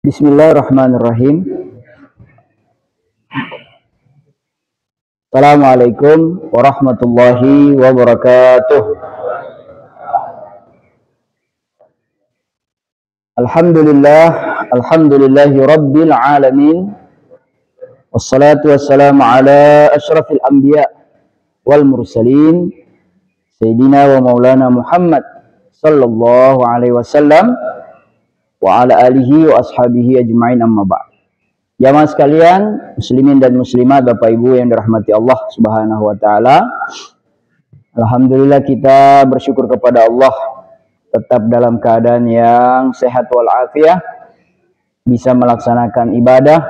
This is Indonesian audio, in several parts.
Bismillahirrahmanirrahim. Assalamualaikum warahmatullahi wabarakatuh. Alhamdulillahi rabbil alamin. Wassalatu wassalamu ala asyrafil anbiya wal mursalin Sayyidina wa maulana Muhammad sallallahu alaihi wasallam wa ala alihi wa ashabihi ajma'in, amma ba'd. Jamaah sekalian, muslimin dan muslimat, Bapak Ibu yang dirahmati Allah Subhanahu wa taala. Alhamdulillah kita bersyukur kepada Allah tetap dalam keadaan yang sehat walafiat, bisa melaksanakan ibadah.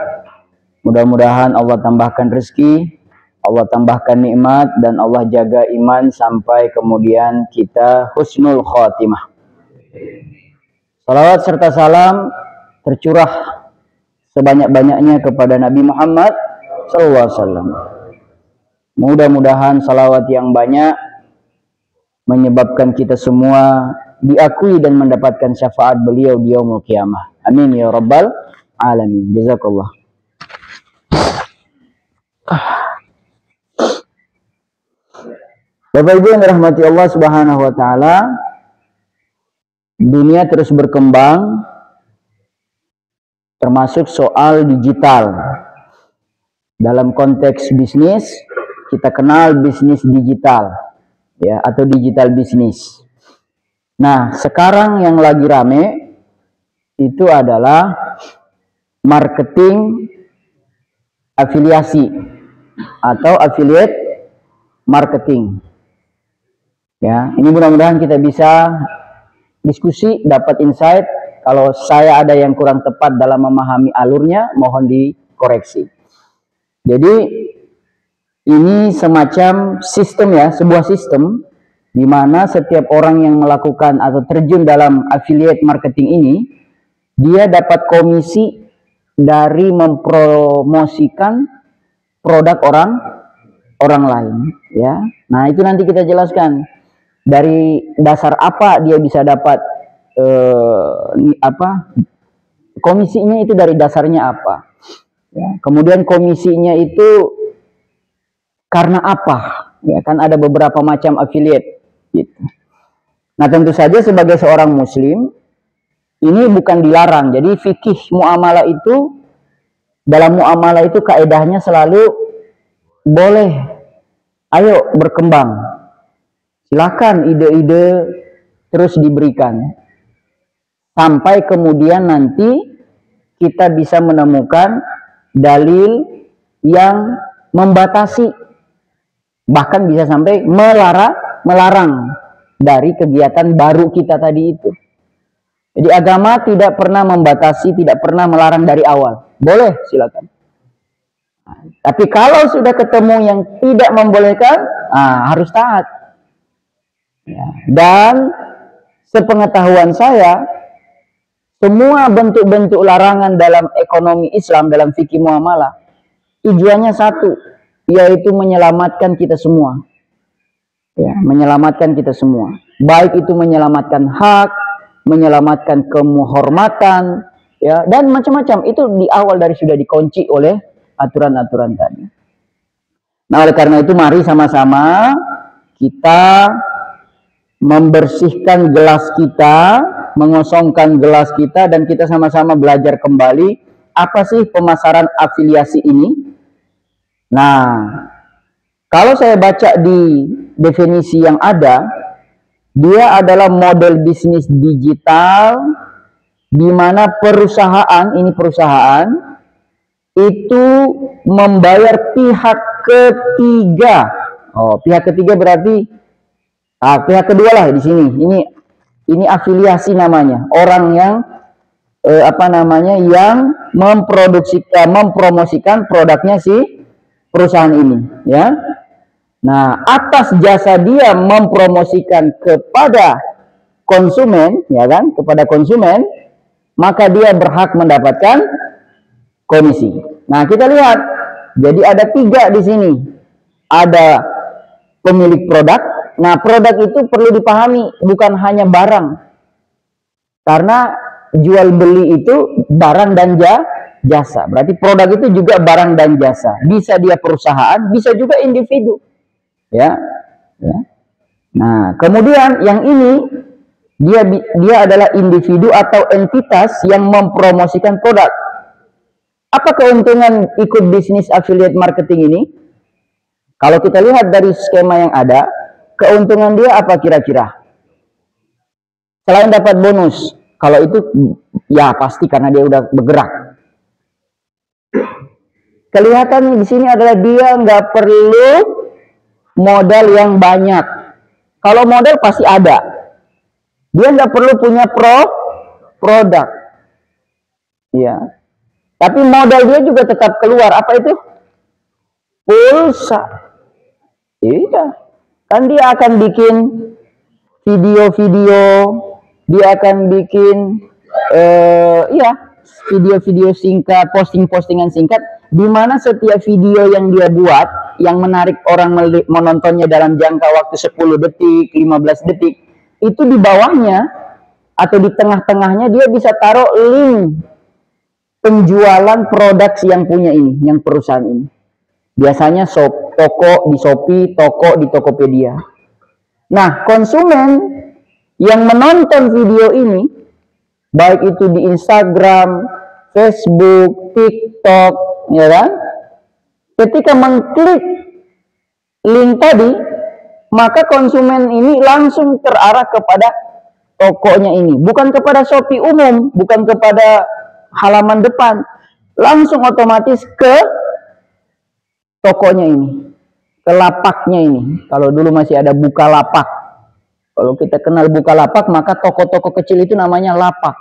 Mudah-mudahan Allah tambahkan rezeki, Allah tambahkan nikmat, dan Allah jaga iman sampai kemudian kita husnul khotimah. Salawat serta salam tercurah sebanyak-banyaknya kepada Nabi Muhammad SAW. Mudah-mudahan salawat yang banyak menyebabkan kita semua diakui dan mendapatkan syafaat beliau di yaumul qiyamah. Amin ya rabbal alamin. Jazakallah. Bapak Ibu yang dirahmati Allah Subhanahu wa taala, dunia terus berkembang, termasuk soal digital. Dalam konteks bisnis, kita kenal bisnis digital, ya, atau digital bisnis. Nah, sekarang yang lagi rame itu adalah marketing afiliasi atau affiliate marketing. Ya, ini mudah-mudahan kita bisa diskusi, dapat insight. Kalau saya ada yang kurang tepat dalam memahami alurnya, mohon dikoreksi. Jadi ini semacam sistem, ya, sebuah sistem di mana setiap orang yang melakukan atau terjun dalam affiliate marketing ini, dia dapat komisi dari mempromosikan produk orang lain, ya. Nah, itu nanti kita jelaskan dari dasar apa dia bisa dapat komisinya, itu dari dasarnya apa, ya. Kemudian komisinya itu karena apa, ya, kan ada beberapa macam affiliate gitu. Nah, tentu saja sebagai seorang muslim ini bukan dilarang. Jadi fikih muamalah itu, dalam muamalah itu kaedahnya selalu boleh, ayo berkembang, silakan ide-ide terus diberikan sampai kemudian nanti kita bisa menemukan dalil yang membatasi, bahkan bisa sampai melarang dari kegiatan baru kita tadi itu. Jadi agama tidak pernah membatasi, tidak pernah melarang dari awal. Boleh, silakan. Tapi kalau sudah ketemu yang tidak membolehkan, harus taat. Ya. Dan sepengetahuan saya, semua bentuk-bentuk larangan dalam ekonomi Islam, dalam fikih muamalah, tujuannya satu, yaitu menyelamatkan kita semua. Ya, menyelamatkan kita semua. Baik itu menyelamatkan hak, menyelamatkan kehormatan, ya, dan macam-macam. Itu di awal dari sudah dikunci oleh aturan-aturan tadi. Nah, oleh karena itu mari sama-sama kita membersihkan gelas kita, mengosongkan gelas kita, dan kita sama-sama belajar kembali apa sih pemasaran afiliasi ini. Nah, kalau saya baca di definisi yang ada, dia adalah model bisnis digital di mana perusahaan itu membayar pihak ketiga. Pihak ketiga berarti pihak kedua lah di sini. Ini afiliasi namanya. Orang yang yang mempromosikan produknya si perusahaan ini, ya. Nah, atas jasa dia mempromosikan kepada konsumen, ya kan, kepada konsumen, maka dia berhak mendapatkan komisi. Nah, kita lihat, jadi ada 3 di sini. Ada pemilik produk. Nah, produk itu perlu dipahami bukan hanya barang. Karena jual beli itu barang dan jasa. Berarti produk itu juga barang dan jasa. Bisa dia perusahaan, bisa juga individu. Ya. Ya. Nah, kemudian yang ini dia adalah individu atau entitas yang mempromosikan produk. Apa keuntungan ikut bisnis affiliate marketing ini? Kalau kita lihat dari skema yang ada, keuntungan dia apa kira-kira? Selain dapat bonus, kalau itu ya pasti karena dia udah bergerak. Kelihatan di sini adalah dia nggak perlu modal yang banyak. Kalau modal pasti ada. Dia nggak perlu punya produk. Ya. Tapi modal dia juga tetap keluar. Apa itu? Pulsa. Iya. Kan dia akan bikin video-video, dia akan bikin video-video singkat, posting-postingan singkat, di mana setiap video yang dia buat yang menarik orang menontonnya dalam jangka waktu 10 detik, 15 detik, itu di bawahnya atau di tengah-tengahnya dia bisa taruh link penjualan produk yang punya ini, yang perusahaan ini. Biasanya toko di Shopee, toko di Tokopedia. Nah, konsumen yang menonton video ini, baik itu di Instagram, Facebook, TikTok, ya kan? Ketika mengklik link tadi, maka konsumen ini langsung terarah kepada tokonya ini, bukan kepada Shopee umum, bukan kepada halaman depan, langsung otomatis ke tokonya ini, ke lapaknya ini. Kalau dulu masih ada Bukalapak, kalau kita kenal Bukalapak, maka toko-toko kecil itu namanya lapak.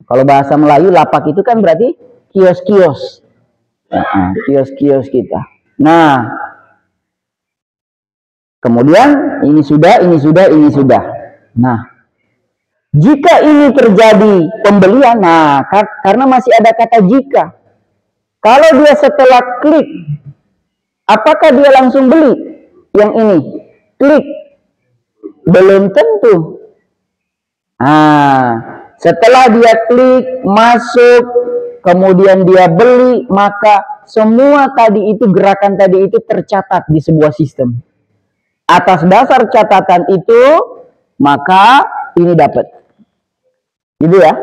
Kalau bahasa Melayu, lapak itu kan berarti kios-kios. Kios-kios kita. Nah, kemudian ini sudah. Nah, jika ini terjadi pembelian, nah karena masih ada kata jika. Kalau dia setelah klik, apakah dia langsung beli yang ini? Klik. Belum tentu. Nah, setelah dia klik, masuk, kemudian dia beli, maka semua tadi itu, gerakan tadi itu tercatat di sebuah sistem. Atas dasar catatan itu, maka ini dapat. Gitu ya.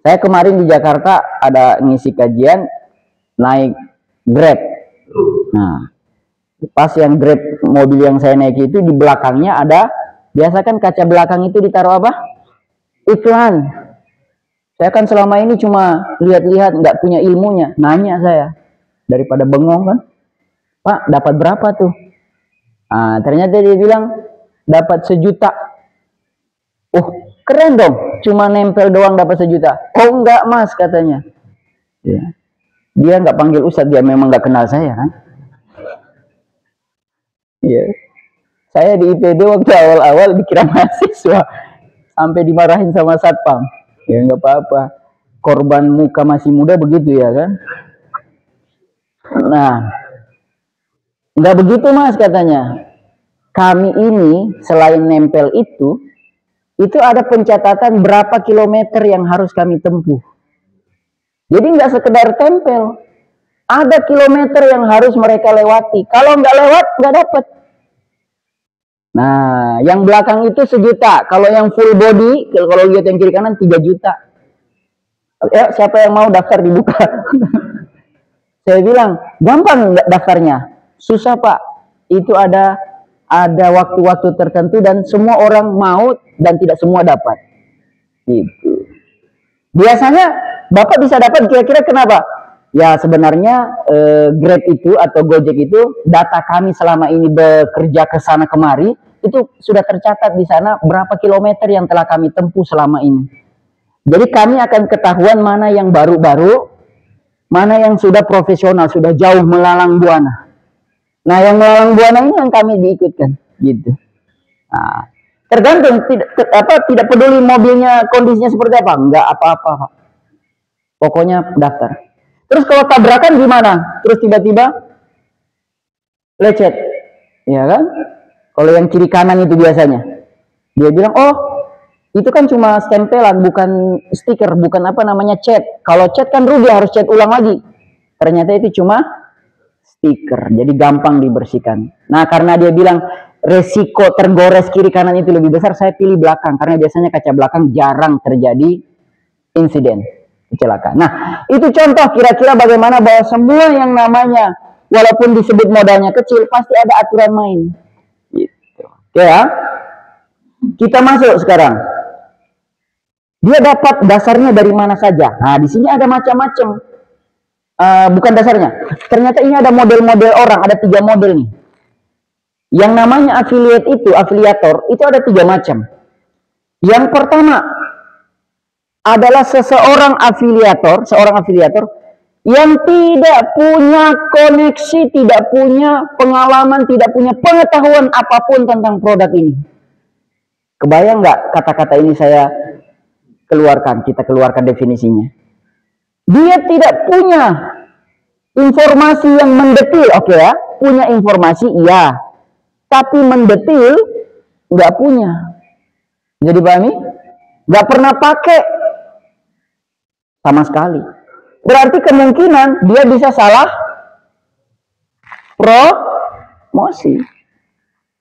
Saya kemarin di Jakarta ada ngisi kajian, naik Grab. Nah, pas yang Grab mobil yang saya naik itu di belakangnya ada, biasa kan kaca belakang itu ditaruh apa? Iklan. Saya kan selama ini cuma lihat-lihat, nggak punya ilmunya. Nanya saya, daripada bengong kan, Pak dapat berapa tuh? Nah, ternyata dia bilang dapat 1 juta. Oh, keren dong, cuma nempel doang dapat 1 juta. Oh enggak mas, katanya. Ya. Dia nggak panggil Ustadz, dia memang nggak kenal saya kan. Iya. Saya di IPB waktu awal-awal dikira mahasiswa, sampai dimarahin sama satpam. Ya nggak apa-apa, korban muka masih muda begitu ya kan. Nah, nggak begitu mas, katanya. Kami ini selain nempel itu ada pencatatan berapa kilometer yang harus kami tempuh. Jadi nggak sekedar tempel, ada kilometer yang harus mereka lewati. Kalau nggak lewat, nggak dapat. Nah, yang belakang itu 1 juta. Kalau yang full body, kalau lihat yang kiri kanan 3 juta. Ya, siapa yang mau daftar dibuka? Saya bilang, gampang daftarnya. Susah pak. Itu ada waktu-waktu tertentu dan semua orang mau dan tidak semua dapat. Gitu. Biasanya Bapak bisa dapat kira-kira kenapa? Ya sebenarnya Grab itu atau Gojek itu, data kami selama ini bekerja ke sana kemari, itu sudah tercatat di sana berapa kilometer yang telah kami tempuh selama ini. Jadi kami akan ketahuan mana yang baru-baru, mana yang sudah profesional, sudah jauh melalang buana. Nah yang melalang buana ini yang kami diikutkan, gitu. Nah, tergantung, tidak peduli mobilnya kondisinya seperti apa, enggak apa-apa Pak. Pokoknya daftar. Terus kalau tabrakan gimana? Terus tiba-tiba lecet, ya kan? Kalau yang kiri kanan itu biasanya, dia bilang, oh Itu kan cuma stempelan, bukan stiker, bukan apa namanya chat. Kalau chat kan rugi, harus chat ulang lagi. Ternyata itu cuma stiker, jadi gampang dibersihkan. Nah, karena dia bilang resiko tergores kiri kanan itu lebih besar, saya pilih belakang karena biasanya kaca belakang jarang terjadi insiden kecelakaan. Nah, itu contoh kira-kira bagaimana bahwa semua yang namanya walaupun disebut modalnya kecil pasti ada aturan main. Gitu. Oke ya. Kita masuk sekarang. Dia dapat dasarnya dari mana saja. Nah, di sini ada macam-macam. Bukan dasarnya. Ternyata ini ada model-model orang, ada 3 model nih. Yang namanya affiliate itu, afiliator, itu ada 3 macam. Yang pertama adalah seorang afiliator yang tidak punya koneksi, tidak punya pengalaman, tidak punya pengetahuan apapun tentang produk ini. Kebayang nggak kata-kata ini saya keluarkan, kita keluarkan definisinya. Dia tidak punya informasi yang mendetil, oke ya, punya informasi iya, tapi mendetil nggak punya. Jadi pahami? Nggak pernah pakai sama sekali. Berarti kemungkinan dia bisa salah promosi.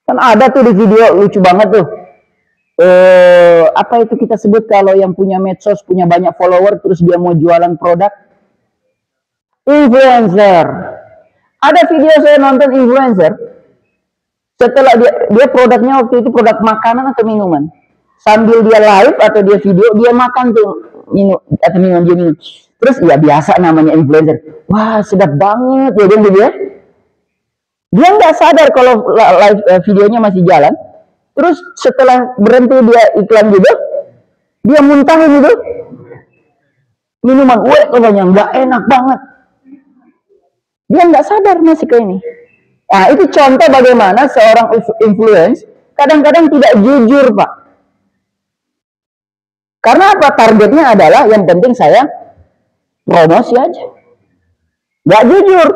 Kan ada tuh di video lucu banget tuh. Apa itu kita sebut kalau yang punya medsos, punya banyak follower, terus dia mau jualan produk? Influencer. Ada video saya nonton influencer, setelah dia produknya waktu itu produk makanan atau minuman. Sambil dia live atau dia video, dia makan tuh minum atau minuman dia minum. Terus ya biasa namanya influencer. Wah sedap banget ya dia. Dia nggak sadar kalau live videonya masih jalan. Terus setelah berhenti dia iklan juga, dia muntahin itu minuman, wah katanya nggak enak banget. Dia nggak sadar masih ke ini. Nah itu contoh bagaimana seorang influence kadang-kadang tidak jujur Pak. Karena apa? Targetnya adalah yang penting saya promosi aja, nggak jujur,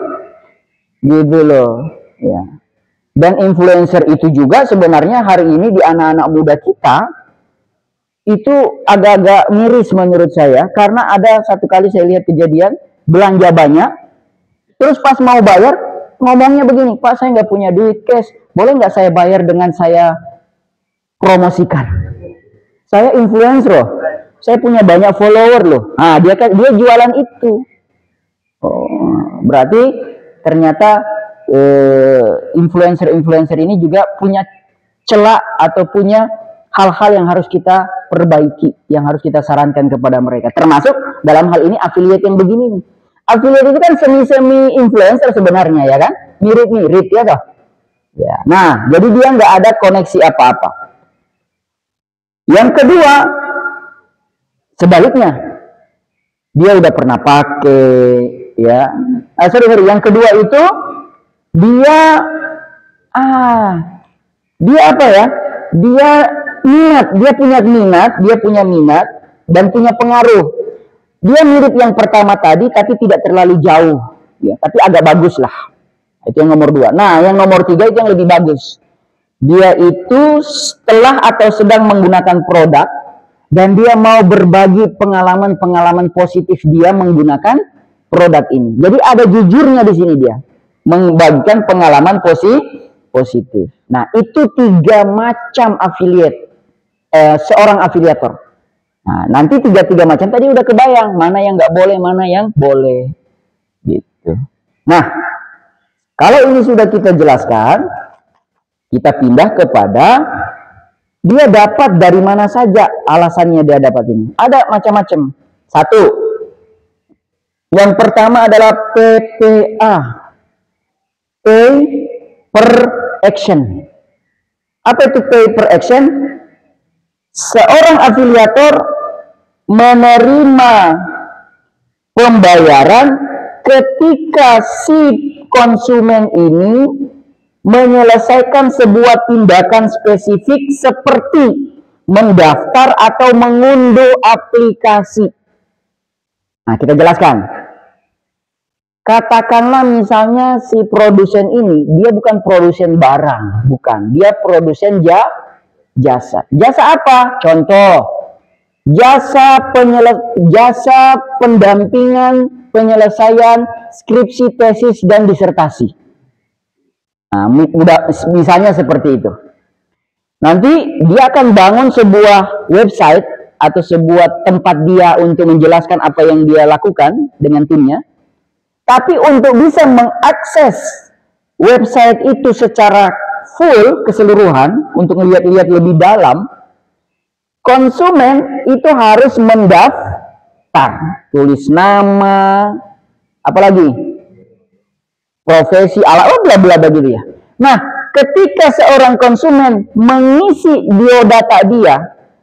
gitu loh. Ya. Dan influencer itu juga sebenarnya hari ini di anak-anak muda kita itu agak-agak miris menurut saya, karena ada satu kali saya lihat kejadian belanja banyak, terus pas mau bayar ngomongnya begini, Pak saya nggak punya duit cash, boleh nggak saya bayar dengan saya promosikan? Saya influencer loh, saya punya banyak follower loh. Nah dia jualan itu. Oh, berarti ternyata influencer ini juga punya celah atau punya hal-hal yang harus kita perbaiki, yang harus kita sarankan kepada mereka. Termasuk dalam hal ini affiliate yang begini nih. Affiliate itu kan semi-semi influencer sebenarnya ya kan, mirip-mirip ya toh. Ya, nah jadi dia nggak ada koneksi apa-apa. Yang kedua, sebaliknya, dia udah pernah pakai ya. Sorry, yang kedua itu dia apa ya? Dia punya minat dan punya pengaruh. Dia mirip yang pertama tadi tapi tidak terlalu jauh ya, tapi agak bagus lah. Itu yang nomor 2. Nah, yang nomor 3 itu yang lebih bagus. Dia itu setelah atau sedang menggunakan produk dan dia mau berbagi pengalaman-pengalaman positif dia menggunakan produk ini. Jadi ada jujurnya di sini dia. Membagikan pengalaman positif. Nah, itu 3 macam affiliate, seorang afiliator. Nah, nanti 3 macam tadi udah kebayang mana yang nggak boleh, mana yang boleh, gitu. Nah, kalau ini sudah kita jelaskan, kita pindah kepada dia dapat dari mana saja alasannya dia dapat ini. Ada macam-macam. 1, yang pertama adalah PPA. Pay per action. Apa itu pay per action? Seorang afiliator menerima pembayaran ketika si konsumen ini menyelesaikan sebuah tindakan spesifik seperti mendaftar atau mengunduh aplikasi. Nah, kita jelaskan. Katakanlah misalnya si produsen ini, dia bukan produsen barang, bukan. Dia produsen jasa. Jasa apa? Contoh, jasa pendampingan penyelesaian skripsi, tesis, dan disertasi. Nah, misalnya seperti itu. Nanti dia akan bangun sebuah website atau sebuah tempat dia untuk menjelaskan apa yang dia lakukan dengan timnya. Tapi untuk bisa mengakses website itu secara full, keseluruhan, untuk melihat-lihat lebih dalam, konsumen itu harus mendaftar, tulis nama, apalagi profesi, bla bla bla gitu ya. Nah, ketika seorang konsumen mengisi biodata dia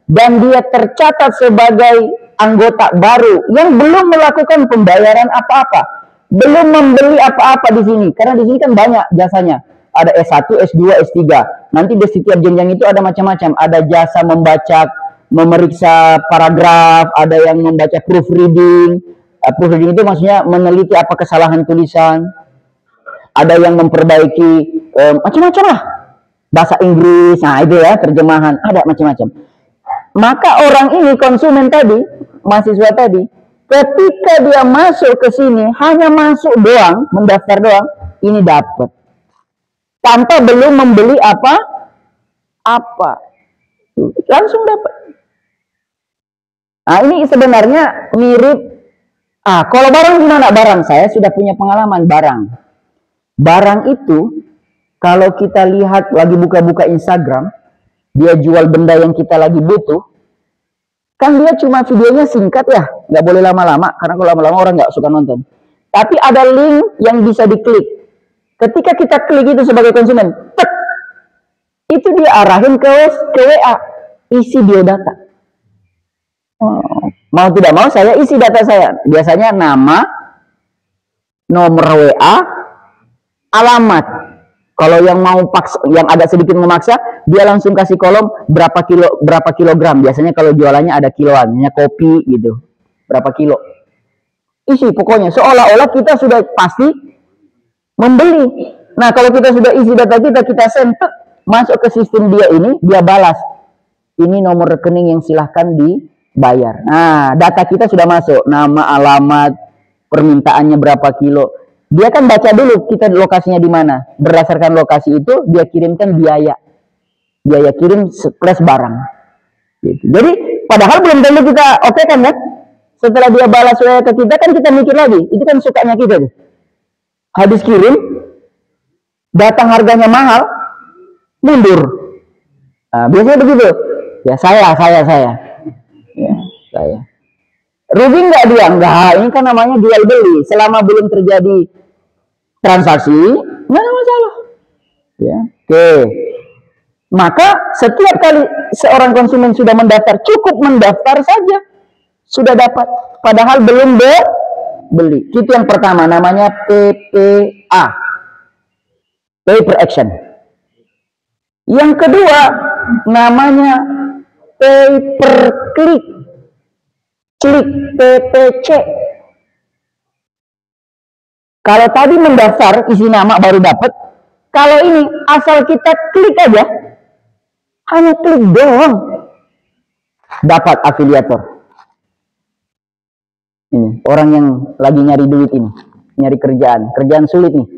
dan dia tercatat sebagai anggota baru yang belum melakukan pembayaran apa-apa, belum membeli apa-apa di sini, karena di sini kan banyak jasanya. Ada S1, S2, S3. Nanti di setiap jenjang itu ada macam-macam. Ada jasa membaca, memeriksa paragraf, ada yang membaca proofreading. Proofreading itu maksudnya meneliti apa kesalahan tulisan. Ada yang memperbaiki macam-macam lah. Bahasa Inggris, nah itu ya, terjemahan, ada macam-macam. Maka orang ini, konsumen tadi, mahasiswa tadi, ketika dia masuk ke sini, hanya masuk doang, mendaftar doang, ini dapat. Tanpa belum membeli apa-apa. Langsung dapat. Nah, ini sebenarnya mirip. Kalau barang gimana? Barang, saya sudah punya pengalaman barang. Barang itu, kalau kita lihat lagi buka-buka Instagram, dia jual benda yang kita lagi butuh, kan dia cuma videonya singkat ya, nggak boleh lama-lama, karena kalau lama-lama orang nggak suka nonton. Tapi ada link yang bisa diklik. Ketika kita klik itu sebagai konsumen, itu dia arahin ke WA, isi biodata. Mau tidak mau saya isi data saya. Biasanya nama, nomor WA, alamat. Kalau yang mau paksa, yang agak sedikit memaksa, dia langsung kasih kolom berapa kilogram. Biasanya kalau jualannya ada kiloan, kopi gitu, berapa kilo. Isi pokoknya seolah-olah kita sudah pasti membeli. Nah, kalau kita sudah isi data kita send masuk ke sistem dia ini, dia balas. Ini nomor rekening yang silahkan dibayar. Nah, data kita sudah masuk, nama, alamat, permintaannya berapa kilo. Dia kan baca dulu kita lokasinya di mana. Berdasarkan lokasi itu dia kirimkan biaya kirim plus barang. Gitu. Jadi padahal belum tentu kita oke kan ya. Setelah dia balas ke kita kan kita mikir lagi. Itu kan sukanya kita tuh. Habis kirim, datang harganya mahal, mundur. Nah, biasanya begitu. Ya saya. Ya, saya. Rugi nggak dia? Enggak. Ini kan namanya jual beli. Selama belum terjadi transaksi, nggak ada masalah. Ya, oke. Maka setiap kali seorang konsumen sudah mendaftar, cukup mendaftar saja, sudah dapat. Padahal belum beli. Itu yang pertama, namanya PPA, pay per action. Yang kedua, namanya pay per click, PPC. Kalau tadi mendaftar, isi nama baru dapat. Kalau ini asal kita klik aja, hanya klik doang, dapat afiliator. Ini orang yang lagi nyari duit ini, nyari kerjaan sulit nih.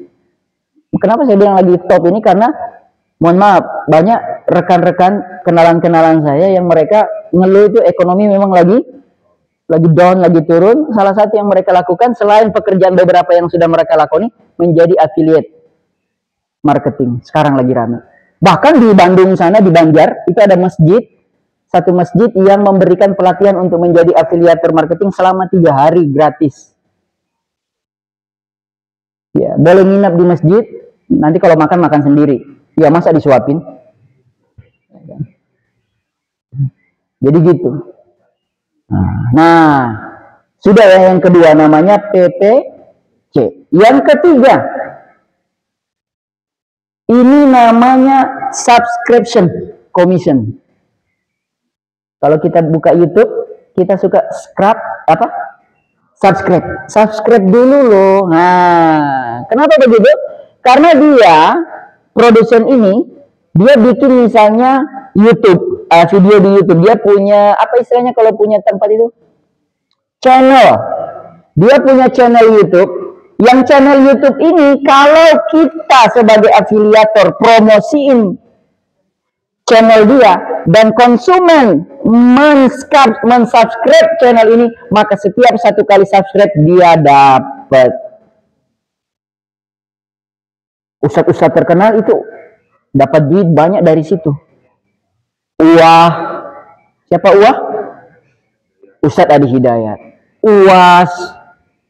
Kenapa saya bilang lagi top ini? Karena mohon maaf, banyak rekan-rekan kenalan saya yang mereka ngeluh itu ekonomi memang lagi down, lagi turun. Salah satu yang mereka lakukan selain pekerjaan beberapa yang sudah mereka lakoni, menjadi affiliate marketing. Sekarang lagi rame. Bahkan di Bandung sana, di Banjar, itu ada satu masjid yang memberikan pelatihan untuk menjadi afiliator marketing selama 3 hari gratis. Ya, boleh nginap di masjid, nanti kalau makan sendiri. Ya, masa disuapin? Jadi gitu. Nah, sudah ya, yang kedua namanya PPC. Yang ketiga, ini namanya subscription commission. Kalau kita buka YouTube, kita suka subscribe dulu loh. Nah, kenapa begitu? Karena dia produsen ini, dia bikin misalnya YouTube, video di YouTube. Dia punya apa istilahnya kalau punya tempat itu? Channel. Dia punya channel YouTube. Yang channel YouTube ini kalau kita sebagai afiliator promosiin channel dia dan konsumen mensubscribe channel ini, maka setiap satu kali subscribe dia dapat. Ustadz-ustadz terkenal itu dapat duit banyak dari situ. Uwah, siapa Uwah? Ustadz Adi Hidayat. Uwas,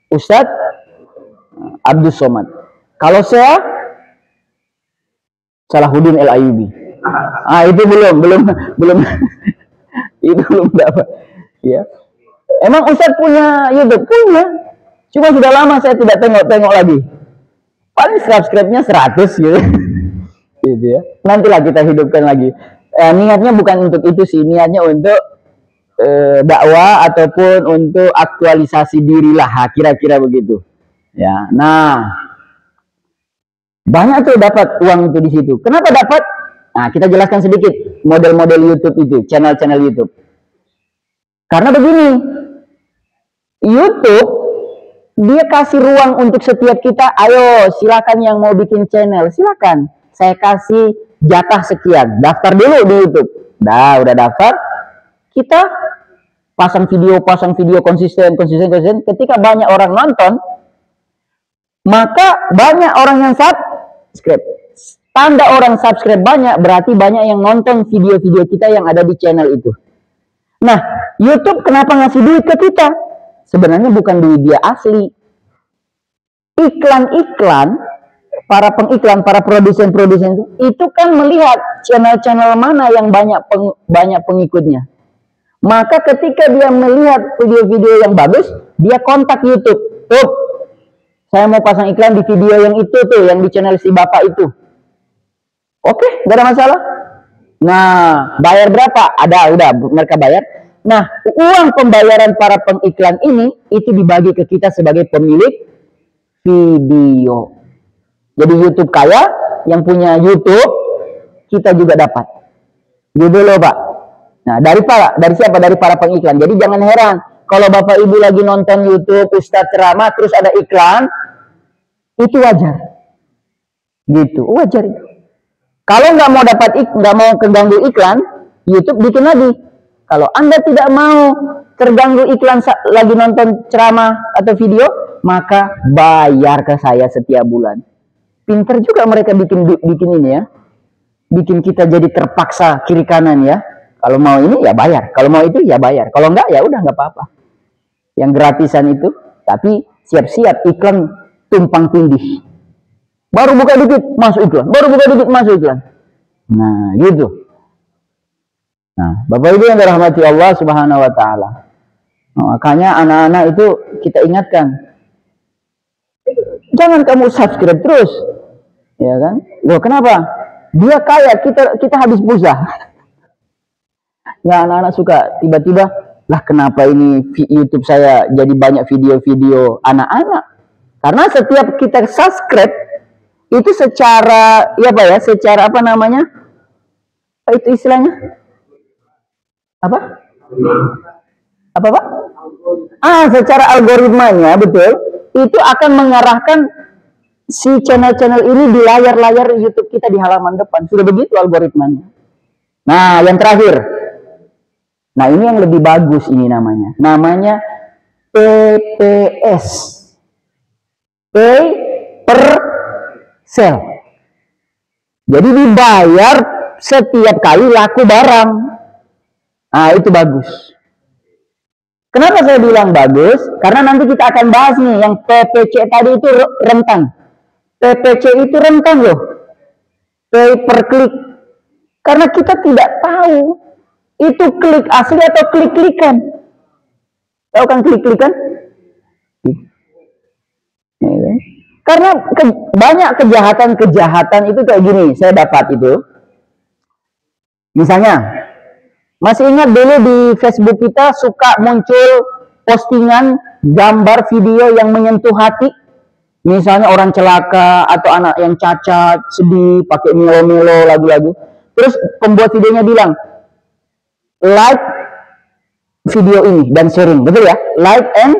Ustadz Abdul Somad. Kalau saya Salahuddin El Ayubi. Itu belum itu belum dapat. Ya. Emang Ustadz punya YouTube? Punya. Cuma sudah lama saya tidak tengok lagi. Paling subscribe-nya 100 gitu. Gitu ya. Nantilah kita hidupkan lagi. Niatnya bukan untuk itu sih, niatnya untuk dakwah ataupun untuk aktualisasi diri lah, kira-kira begitu. Ya. Nah, banyak tuh dapat uang itu di situ. Kenapa dapat? Nah, kita jelaskan sedikit model-model YouTube itu, channel-channel YouTube. Karena begini, YouTube dia kasih ruang untuk setiap kita, ayo silakan yang mau bikin channel, silakan. Saya kasih jatah sekian, daftar dulu di YouTube. Udah daftar, kita pasang video konsisten. Ketika banyak orang nonton, maka banyak orang yang subscribe. Tanda orang subscribe banyak, berarti banyak yang nonton video-video kita yang ada di channel itu. Nah, YouTube kenapa ngasih duit ke kita? Sebenarnya bukan duit dia asli. Iklan-iklan, para pengiklan, para produsen itu kan melihat channel-channel mana yang banyak pengikutnya. Maka ketika dia melihat video-video yang bagus, dia kontak YouTube. Tuh, saya mau pasang iklan di video yang itu tuh, yang di channel si bapak itu. Oke, gak ada masalah. Nah, bayar berapa? Udah mereka bayar. Nah, uang pembayaran para pengiklan ini itu dibagi ke kita sebagai pemilik video. Jadi YouTube kaya, yang punya YouTube kita juga dapat. Gitu loh, Pak. Nah, dari siapa? Dari para pengiklan. Jadi jangan heran kalau Bapak Ibu lagi nonton YouTube Ustadz ceramah terus ada iklan, itu wajar. Gitu, wajar itu. Kalau nggak mau keganggu iklan, YouTube bikin lagi. Kalau Anda tidak mau terganggu iklan lagi nonton ceramah atau video, maka bayar ke saya setiap bulan. Pinter juga mereka bikin ini ya. Bikin kita jadi terpaksa kiri kanan ya. Kalau mau ini ya bayar, kalau mau itu ya bayar. Kalau enggak ya udah nggak apa-apa. Yang gratisan itu, tapi siap-siap iklan tumpang tindih. Baru buka dikit masuk iklan, baru buka dikit masuk iklan. Nah, gitu. Nah, Bapak Ibu yang dirahmati Allah Subhanahu wa taala. Nah, makanya anak-anak itu kita ingatkan. Jangan kamu subscribe terus. Ya kan? Loh, kenapa? Dia kaya, kita habis pulsa. Nggak, anak-anak suka tiba-tiba, lah kenapa ini YouTube saya jadi banyak video-video anak-anak? Karena setiap kita subscribe itu secara secara apa namanya? Itu istilahnya? Apa Pak? Secara algoritmanya, betul. Itu akan mengarahkan si channel-channel ini di layar-layar YouTube kita di halaman depan. Sudah begitu algoritmanya. Nah, yang terakhir. Nah, ini yang lebih bagus ini namanya. Namanya PPS. Pay per sell. Jadi dibayar setiap kali laku barang. Nah, itu bagus. Kenapa saya bilang bagus? Karena nanti kita akan bahas nih yang PPC tadi itu rentan. PPC itu rentan loh. Pay per klik. Karena kita tidak tahu itu klik asli atau klik-klikan. Tahu kan klik-klikan? Karena banyak kejahatan itu kayak gini. Saya dapat itu. Misalnya, masih ingat dulu di Facebook kita suka muncul postingan gambar video yang menyentuh hati. Misalnya orang celaka atau anak yang cacat, sedih, pakai melo-melo lagu-lagu. Terus pembuat videonya bilang, like video ini dan sharing, betul ya? Like and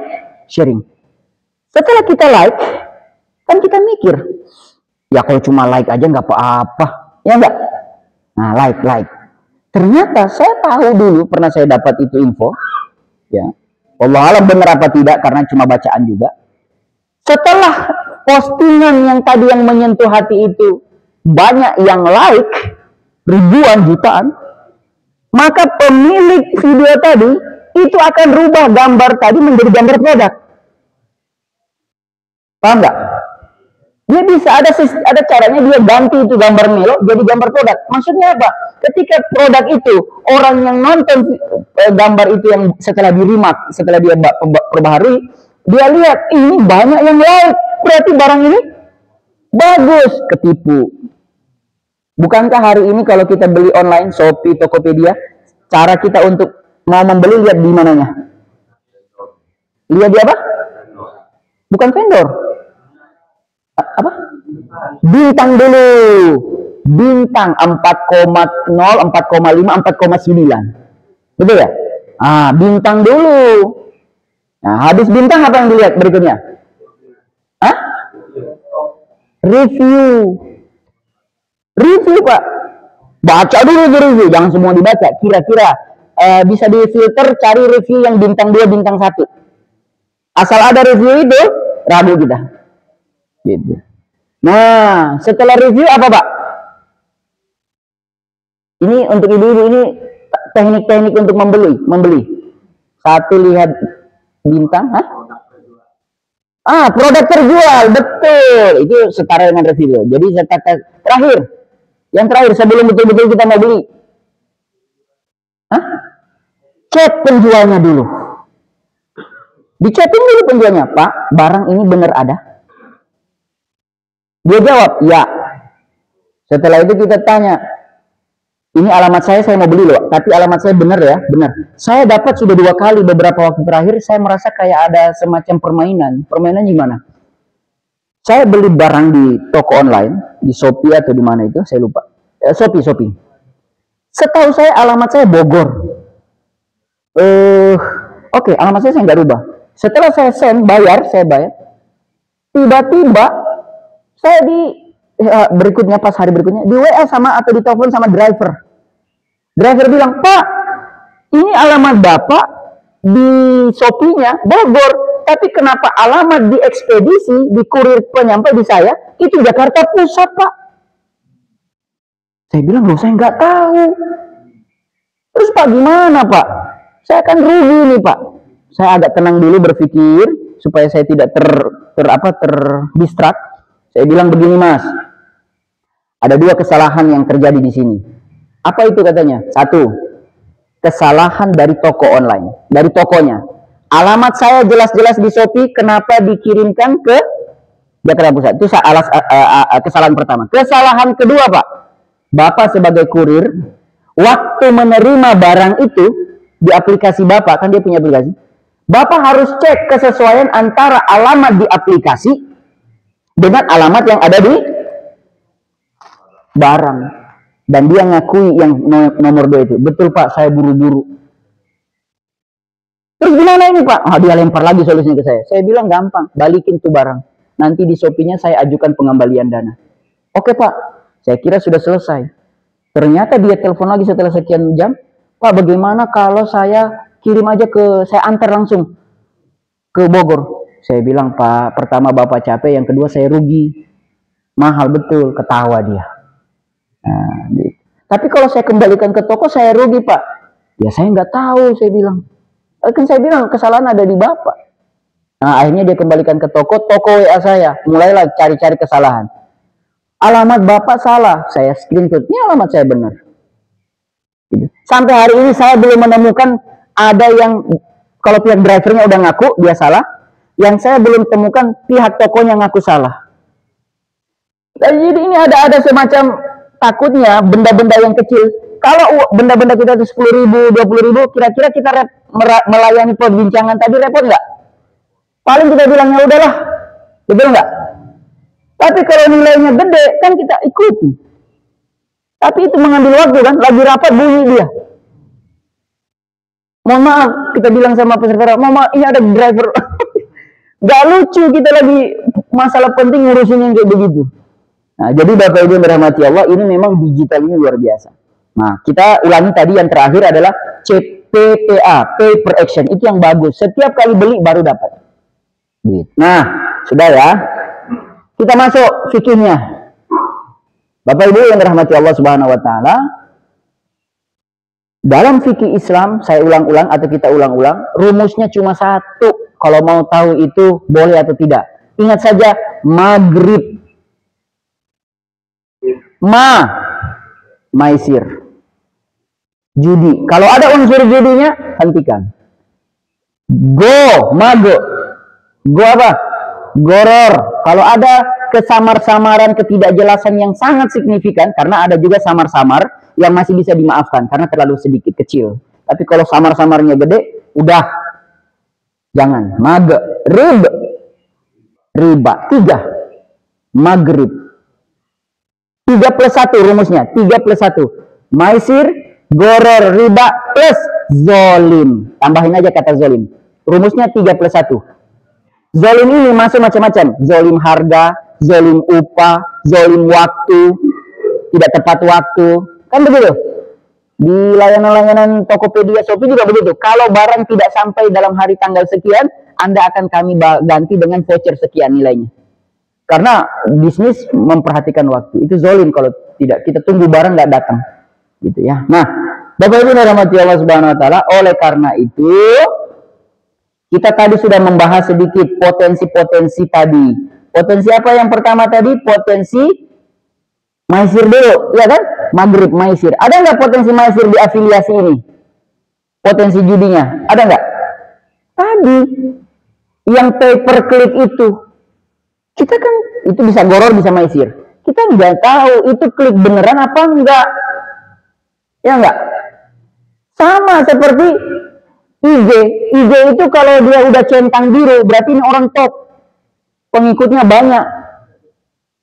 sharing. Setelah kita like, kan kita mikir, ya kalau cuma like aja nggak apa-apa, ya enggak? Nah, like. Ternyata saya tahu dulu, pernah saya dapat itu info, ya. Allah alam benar apa tidak, karena cuma bacaan juga. Setelah postingan yang tadi yang menyentuh hati itu banyak yang like, ribuan jutaan, maka pemilik video tadi itu akan rubah gambar tadi menjadi gambar produk. Paham nggak? Dia bisa ada caranya dia ganti itu gambar melo jadi gambar produk. Maksudnya apa? Ketika produk itu orang yang nonton gambar itu yang setelah di-remake, setelah dia perbaharui, dia lihat ini banyak yang like, berarti barang ini bagus, ketipu. Bukankah hari ini kalau kita beli online, Shopee, Tokopedia, cara kita untuk mau membeli lihat di mananya? Lihat di apa? Bukan vendor. Apa? Bintang dulu. Bintang 4,0, 4,5, 4,9. Betul ya? Bintang dulu. Nah, habis bintang apa yang dilihat berikutnya? Review. Review, Pak. Baca dulu review, jangan semua dibaca. Kira-kira bisa difilter, cari review yang bintang 2, bintang 1. Asal ada review itu, ragu kita. Gitu. Nah, setelah review apa, Pak? Ini untuk ibu-ibu, ini teknik-teknik untuk membeli. Satu, lihat bintang, produk terjual, betul. Itu setara dengan review. Jadi yang terakhir sebelum betul-betul kita mau beli, cek penjualnya dulu. Dicetin dulu penjualnya, Pak, barang ini benar ada? Dia jawab, ya. Setelah itu kita tanya, ini alamat saya mau beli loh, tapi alamat saya benar ya, benar. Saya dapat sudah 2 kali beberapa waktu terakhir, saya merasa kayak ada semacam permainan. Permainan gimana? Saya beli barang di toko online, di Shopee atau di mana itu, saya lupa. Shopee. Setahu saya alamat saya Bogor. Oke, alamat saya nggak rubah. Setelah saya bayar, tiba-tiba saya pas hari berikutnya di WA atau ditelepon sama driver. Driver bilang, Pak, ini alamat Bapak di Shopee-nya Bogor, tapi kenapa alamat di ekspedisi, di kurir penyampai di saya, itu Jakarta Pusat, Pak? Saya bilang, loh, saya nggak tahu. Terus Pak gimana, Pak? Saya akan rugi nih, Pak. Saya agak tenang dulu berpikir supaya saya tidak terdistrak. Saya bilang begini, Mas. Ada 2 kesalahan yang terjadi di sini. Apa itu katanya? 1, kesalahan dari toko online, dari tokonya. Alamat saya jelas-jelas di Shopee, kenapa dikirimkan ke Jakarta Pusat? Itu kesalahan pertama. Kesalahan kedua, Pak. Bapak sebagai kurir, waktu menerima barang itu di aplikasi Bapak, kan dia punya aplikasi. Bapak harus cek kesesuaian antara alamat di aplikasi dengan alamat yang ada di barang. Dan dia ngakui yang nomor 2 itu. Betul, Pak, saya buru-buru. Terus gimana ini, Pak? Dia lempar lagi solusinya ke saya. Saya bilang gampang, balikin tuh barang. Nanti di Shopee-nya saya ajukan pengembalian dana. Oke, Pak, saya kira sudah selesai. Ternyata dia telepon lagi setelah sekian jam. Pak, bagaimana kalau saya kirim aja saya antar langsung ke Bogor? Saya bilang, Pak, pertama Bapak capek, yang kedua saya rugi. Mahal betul, ketawa dia. Nah, gitu. Tapi kalau saya kembalikan ke toko, saya rugi, Pak. Ya saya nggak tahu, saya bilang. Kan saya bilang, kesalahan ada di Bapak. Nah, akhirnya dia kembalikan ke toko WA saya. Mulailah cari-cari kesalahan. Alamat Bapak salah, saya screenshot. Ini alamat saya benar. Sampai hari ini saya belum menemukan ada yang, kalau pihak drivernya udah ngaku dia salah, yang saya belum temukan pihak tokonya ngaku salah. Jadi ini ada semacam takutnya benda-benda yang kecil. Kalau benda-benda kita itu 10.000, 20.000, kira-kira kita melayani perbincangan tadi repot nggak? Paling kita bilangnya udahlah, betul nggak? Tapi kalau nilainya gede, kan kita ikuti. Tapi itu mengambil waktu kan, lagi rapat bunyi dia. Mohon maaf, kita bilang sama peserta, mohon maaf, ini ada driver. Gak lucu, kita lagi masalah penting ngurusin yang kayak begitu. Nah, jadi Bapak Ibu yang dirahmati Allah, ini memang digital ini luar biasa. Nah, kita ulangi tadi yang terakhir adalah CPPA, pay per action. Itu yang bagus. Setiap kali beli baru dapat. Nah, sudah ya. Kita masuk fikihnya. Bapak Ibu yang dirahmati Allah Subhanahu wa taala, dalam fikih Islam, saya ulang-ulang atau kita ulang-ulang, rumusnya cuma satu. Kalau mau tahu itu boleh atau tidak. Ingat saja, maghrib. Maisir. Judi. Kalau ada unsur judinya, hentikan. Mago. Apa? Goror. Kalau ada kesamar-samaran, ketidakjelasan yang sangat signifikan, karena ada juga samar-samar yang masih bisa dimaafkan karena terlalu sedikit, kecil. Tapi kalau samar-samarnya gede, udah jangan. Riba. 3. Maghrib. 3 plus 1 rumusnya. 3 plus 1. Maisir, goror, riba, plus zolim. Tambahin aja kata zolim. Rumusnya 3 plus 1. Zolim ini masuk macam-macam. Zolim harga, zolim upah, zolim waktu, tidak tepat waktu. Kan begitu? Di layanan-layanan Tokopedia, Shopee juga begitu. Kalau barang tidak sampai dalam hari tanggal sekian, Anda akan kami ganti dengan voucher sekian nilainya. Karena bisnis memperhatikan waktu. Itu zolim kalau tidak. Kita tunggu barang nggak datang. Gitu ya. Nah, Bapak Ibu rahmati Allah Subhanahu wa taala, oleh karena itu kita tadi sudah membahas sedikit potensi-potensi tadi. Potensi apa yang pertama tadi? Potensi maisir dulu, ya kan? Maghrib maisir. Ada nggak potensi maisir di afiliasi ini? Potensi judinya, ada nggak? Tadi yang pay per click itu, kita kan itu bisa goror, bisa maisir. Kita nggak tahu itu klik beneran apa enggak, ya nggak? Sama seperti IG itu kalau dia udah centang biru, berarti ini orang top, pengikutnya banyak.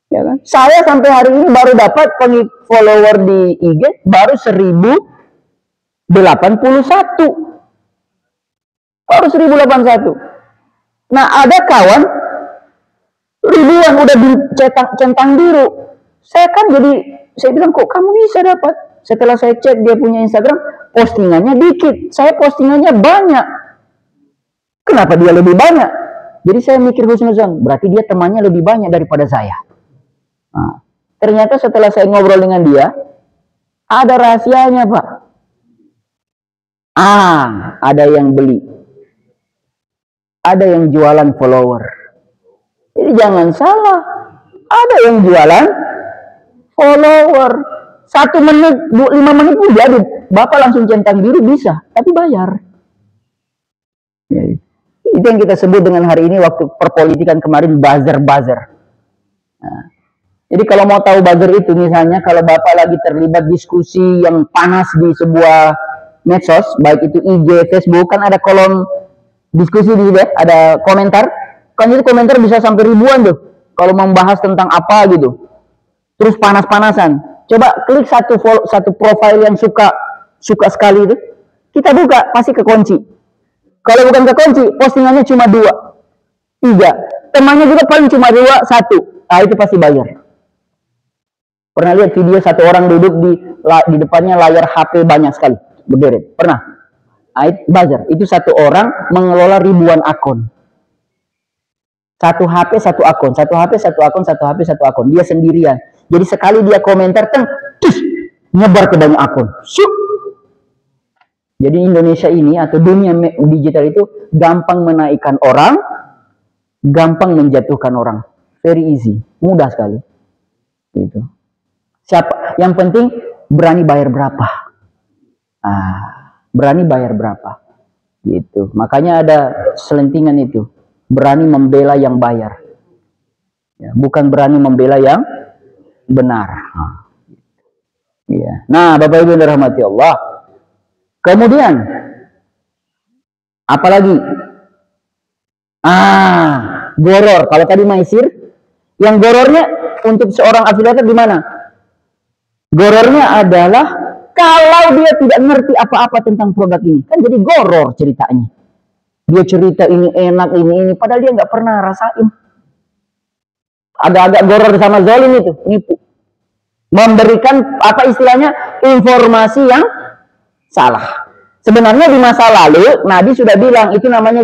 Ya kan? Saya sampai hari ini baru dapat follower di IG baru 1081. Baru 1081. Nah, ada kawan ribuan udah centang biru. Saya bilang, kok kamu bisa dapat? Setelah saya cek dia punya Instagram, postingannya dikit, saya postingannya banyak. Kenapa dia lebih banyak? Jadi saya mikir husnuzon, berarti dia temannya lebih banyak daripada saya. Nah, ternyata setelah saya ngobrol dengan dia, ada rahasianya, Pak. Ada yang beli, ada yang jualan follower. Jadi jangan salah, ada yang jualan follower. 1 menit, 5 menit pun jadi. Bapak langsung centang biru bisa, tapi bayar. Ya, itu yang kita sebut dengan hari ini waktu perpolitikan kemarin buzzer. Nah, jadi kalau mau tahu buzzer itu, misalnya kalau Bapak lagi terlibat diskusi yang panas di sebuah medsos, baik itu IG, Facebook, kan ada kolom diskusi di situ, ada komentar. Kan itu komentar bisa sampai ribuan tuh. Kalau membahas tentang apa gitu. Terus panas-panasan. Coba klik satu profil yang suka sekali itu. Kita buka, pasti kekunci. Kalau bukan kekunci, postingannya cuma 2, 3. Temannya juga paling cuma 2, 1. Nah, itu pasti bayar. Pernah lihat video satu orang duduk di depannya layar HP banyak sekali, berderet? Pernah? Buzzer. Itu satu orang mengelola ribuan akun. Satu HP, satu akun. Satu HP, satu akun, satu HP, satu akun. Dia sendirian. Jadi sekali dia komentar, nyebar ke banyak akun. Jadi Indonesia ini atau dunia digital itu gampang menaikkan orang, gampang menjatuhkan orang. Very easy, mudah sekali. Gitu. Yang penting berani bayar berapa. Berani bayar berapa. Gitu. Makanya ada selentingan itu. Berani membela yang bayar. Ya, bukan berani membela yang benar. Ya. Nah, Bapak Ibu yang dirahmati Allah. Kemudian apalagi? Goror. Kalau tadi maisir, yang gorornya untuk seorang afiliator di mana? Gorornya adalah kalau dia tidak ngerti apa-apa tentang produk ini, kan jadi goror ceritanya. Dia cerita ini enak, ini, padahal dia nggak pernah rasain. Agak-agak goror sama zalim itu, nipu. Memberikan apa istilahnya informasi yang salah. Sebenarnya di masa lalu Nabi sudah bilang itu namanya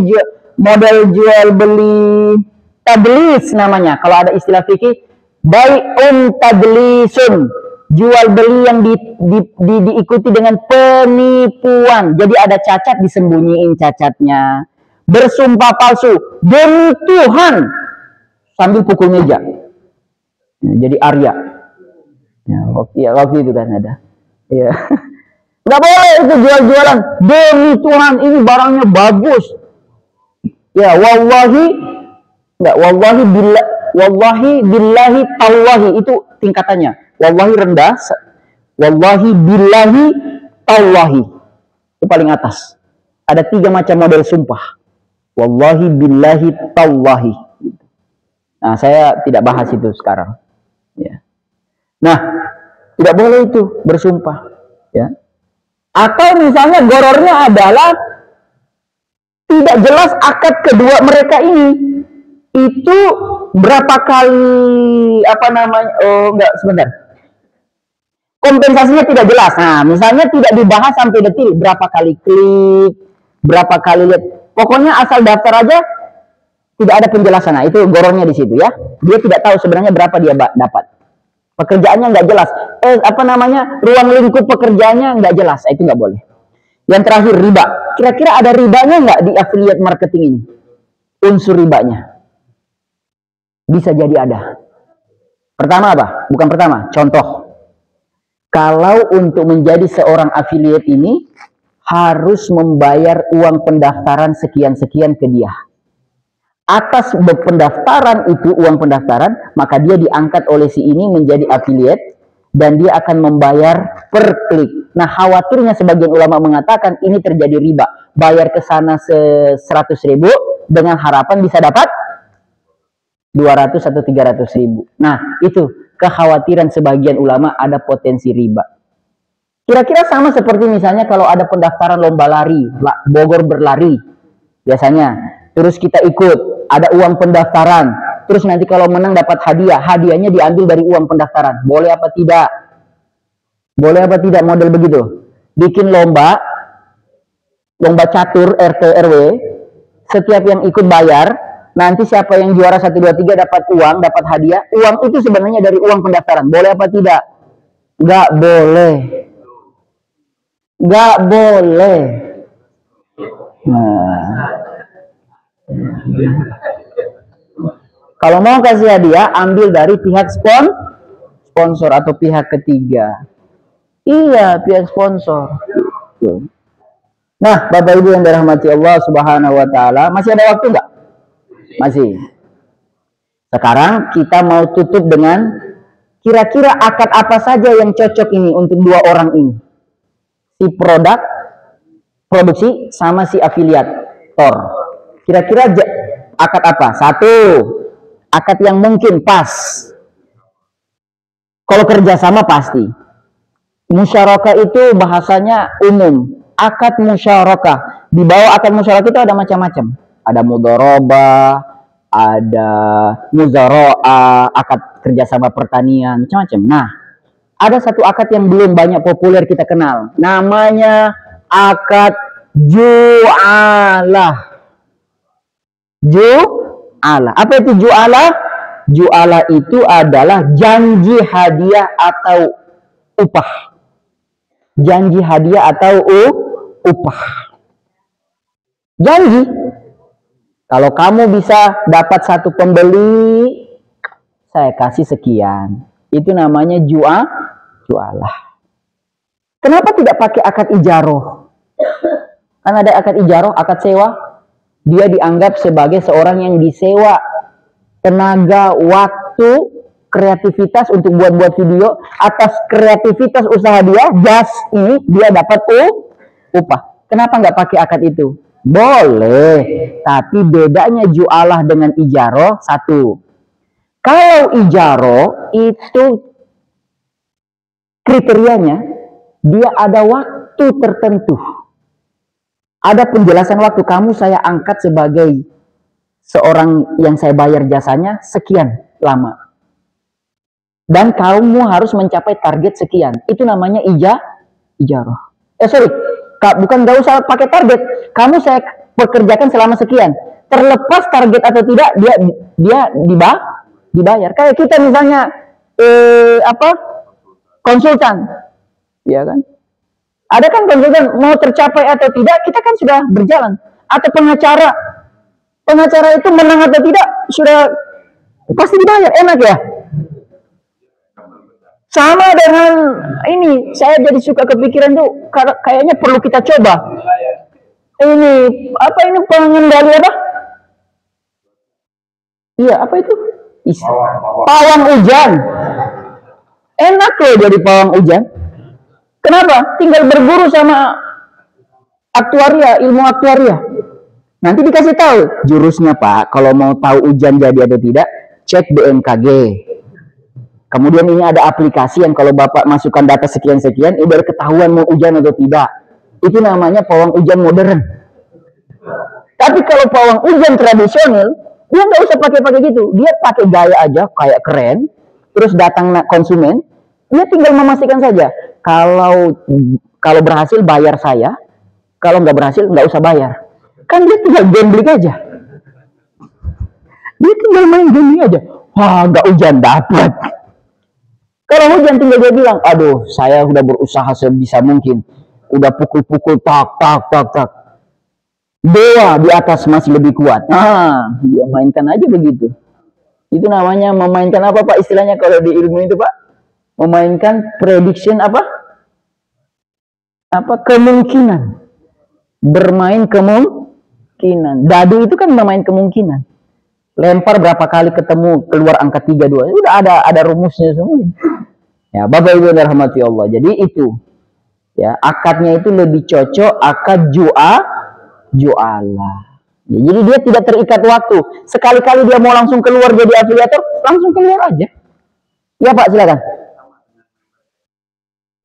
model jual beli tadlis namanya. Kalau ada istilah fikih, bai'un tadlisun, jual beli yang diikuti dengan penipuan. Jadi ada cacat, disembunyiin cacatnya. Bersumpah palsu demi Tuhan sambil pukul meja. Jadi Arya. Waktu itu kan ada. Ya. Nggak boleh itu jual-jualan demi Tuhan, ini barangnya bagus. Ya, wallahi billahi tallahi, itu tingkatannya. Wallahi rendah, wallahi billahi tallahi itu paling atas. Ada 3 macam model sumpah. Wallahi billahi tallahi. Nah, saya tidak bahas itu sekarang. Ya. Nah, tidak boleh itu bersumpah. Ya. Atau misalnya gorornya adalah tidak jelas akad kedua mereka ini. Itu berapa kali sebentar. Kompensasinya tidak jelas. Nah, misalnya tidak dibahas sampai detil berapa kali klik, berapa kali lihat. Pokoknya asal daftar aja tidak ada penjelasan. Nah, itu gorornya di situ ya. Dia tidak tahu sebenarnya berapa dia dapat. Pekerjaannya nggak jelas. Ruang lingkup pekerjaannya nggak jelas. Itu nggak boleh. Yang terakhir, riba. Kira-kira ada ribanya nggak di affiliate marketing ini? Unsur ribanya. Bisa jadi ada. Pertama apa? Bukan pertama. Contoh. Kalau untuk menjadi seorang affiliate ini, harus membayar uang pendaftaran sekian-sekian ke dia. Atas pendaftaran itu, uang pendaftaran, maka dia diangkat oleh si ini menjadi affiliate dan dia akan membayar per klik. Nah, khawatirnya sebagian ulama mengatakan ini terjadi riba. Bayar ke sana 100.000 dengan harapan bisa dapat 200 atau 300.000. Nah, itu kekhawatiran sebagian ulama, ada potensi riba. Kira-kira sama seperti misalnya kalau ada pendaftaran lomba lari, Bogor berlari biasanya. Terus kita ikut, ada uang pendaftaran. Terus nanti kalau menang dapat hadiah, hadiahnya diambil dari uang pendaftaran. Boleh apa tidak? Boleh apa tidak model begitu? Bikin lomba catur RT RW, setiap yang ikut bayar, nanti siapa yang juara 1 2 3 dapat uang, dapat hadiah. Uang itu sebenarnya dari uang pendaftaran. Boleh apa tidak? Nggak boleh. Nggak boleh. Nah. Kalau mau kasih hadiah, ambil dari pihak sponsor atau pihak ketiga. Iya, pihak sponsor. Nah, Bapak Ibu yang dirahmati Allah Subhanahu wa taala, masih ada waktu nggak? Masih. Sekarang kita mau tutup dengan kira-kira akad apa saja yang cocok ini untuk 2 orang ini. Si produksi sama si afiliator. Kira-kira akad apa? 1, akad yang mungkin pas. Kalau kerjasama pasti. Musyarakah itu bahasanya umum. Akad musyarakah. Di bawah akad musyarakah itu ada macam-macam. Ada mudharabah, ada muzaraah, akad kerjasama pertanian, macam-macam. Nah, ada satu akad yang belum banyak populer kita kenal. Namanya akad ju'alah. Ju'alah. Apa itu ju'alah? Ju'alah itu adalah janji hadiah atau upah. Janji hadiah atau upah. Janji. Kalau kamu bisa dapat 1 pembeli, saya kasih sekian. Itu namanya ju'alah. Kenapa tidak pakai akad ijaroh? Kan ada akad ijaroh, akad sewa. Dia dianggap sebagai seorang yang disewa tenaga, waktu, kreativitas untuk buat-buat video. Atas kreativitas usaha dia, jas ini dia dapat upah. Kenapa nggak pakai akad itu? Boleh, tapi bedanya ju'alah dengan ijaroh 1. Kalau ijaroh itu kriterianya dia ada waktu tertentu. Ada penjelasan waktu, kamu saya angkat sebagai seorang yang saya bayar jasanya sekian lama. Dan kamu harus mencapai target sekian. Itu namanya ijarah. Bukan gak usah pakai target. Kamu saya pekerjakan selama sekian. Terlepas target atau tidak, dia dibayar. Kayak kita misalnya konsultan, ya kan? Ada kan konsultan mau tercapai atau tidak, kita kan sudah berjalan. Atau pengacara itu menang atau tidak sudah pasti dibayar, enak ya. Sama dengan ini, saya jadi suka kepikiran tuh, kayaknya perlu kita coba. Ini pengendali apa? Iya, apa itu? Pawang hujan. Enak loh jadi pawang hujan. Kenapa? Tinggal berguru sama aktuaria, ilmu aktuaria. Nanti dikasih tahu jurusnya, Pak. Kalau mau tahu hujan jadi atau tidak, cek BMKG. Kemudian ini ada aplikasi yang kalau Bapak masukkan data sekian-sekian, udah ketahuan mau hujan atau tidak. Itu namanya pawang hujan modern. Tapi kalau pawang hujan tradisional, dia nggak usah pakai gitu. Dia pakai gaya aja, kayak keren. Terus datang konsumen, dia tinggal memastikan saja. Kalau berhasil bayar saya, kalau nggak berhasil nggak usah bayar. Kan dia tinggal gambling aja. Dia tinggal main gambling aja. Wah, nggak hujan dapat. Kalau hujan tinggal dia bilang, aduh, saya udah berusaha sebisa mungkin. Udah pukul-pukul, tak. Dewa di atas masih lebih kuat. Dia mainkan aja begitu. Itu namanya memainkan apa, Pak? Istilahnya kalau di ilmu itu, Pak? Memainkan prediction apa? Kemungkinan. Bermain kemungkinan. Dadu itu kan bermain kemungkinan. Lempar berapa kali ketemu keluar angka 32. Udah ada rumusnya semua. Ya, Bapak Ibu rahmati Allah. Jadi itu. Ya, akadnya itu lebih cocok akad jualah. Ya, jadi dia tidak terikat waktu. Sekali-kali dia mau langsung keluar jadi afiliator, langsung keluar aja. Ya, Pak, silakan.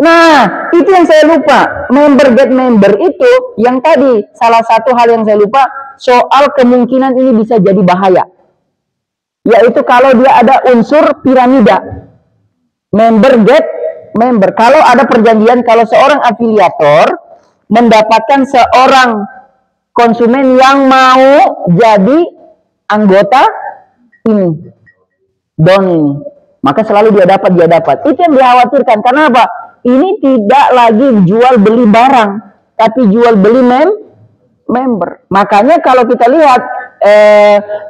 Nah, itu yang saya lupa. Member get member itu yang tadi salah satu hal yang saya lupa soal kemungkinan ini bisa jadi bahaya. Yaitu kalau dia ada unsur piramida. Member get member. Kalau ada perjanjian, kalau seorang afiliator mendapatkan seorang konsumen yang mau jadi anggota ini, don ini, maka selalu dia dapat. Itu yang dikhawatirkan. Karena apa? Ini tidak lagi jual beli barang, tapi jual beli member. Makanya kalau kita lihat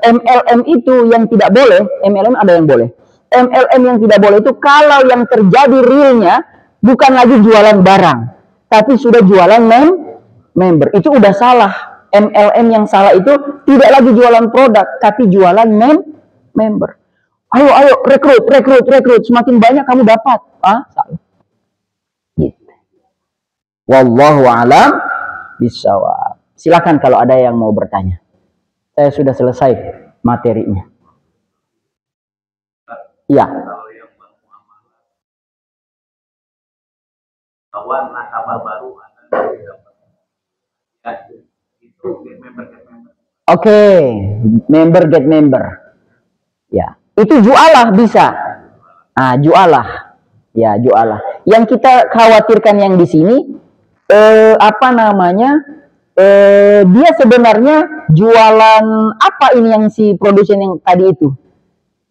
MLM itu yang tidak boleh, MLM ada yang boleh. MLM yang tidak boleh itu kalau yang terjadi realnya bukan lagi jualan barang, tapi sudah jualan member. Itu udah salah. MLM yang salah itu tidak lagi jualan produk, tapi jualan member. Ayo rekrut. Semakin banyak kamu dapat. Salah. Gitu. Wallahu a'lam bishawab. Silakan kalau ada yang mau bertanya. Saya sudah selesai materinya. Iya. Bahwa nasabah baru Oke, member get member. Ya, itu jualah bisa. Jualah. Ya, jualah. Yang kita khawatirkan yang di sini dia sebenarnya jualan apa ini yang si produsen yang tadi itu.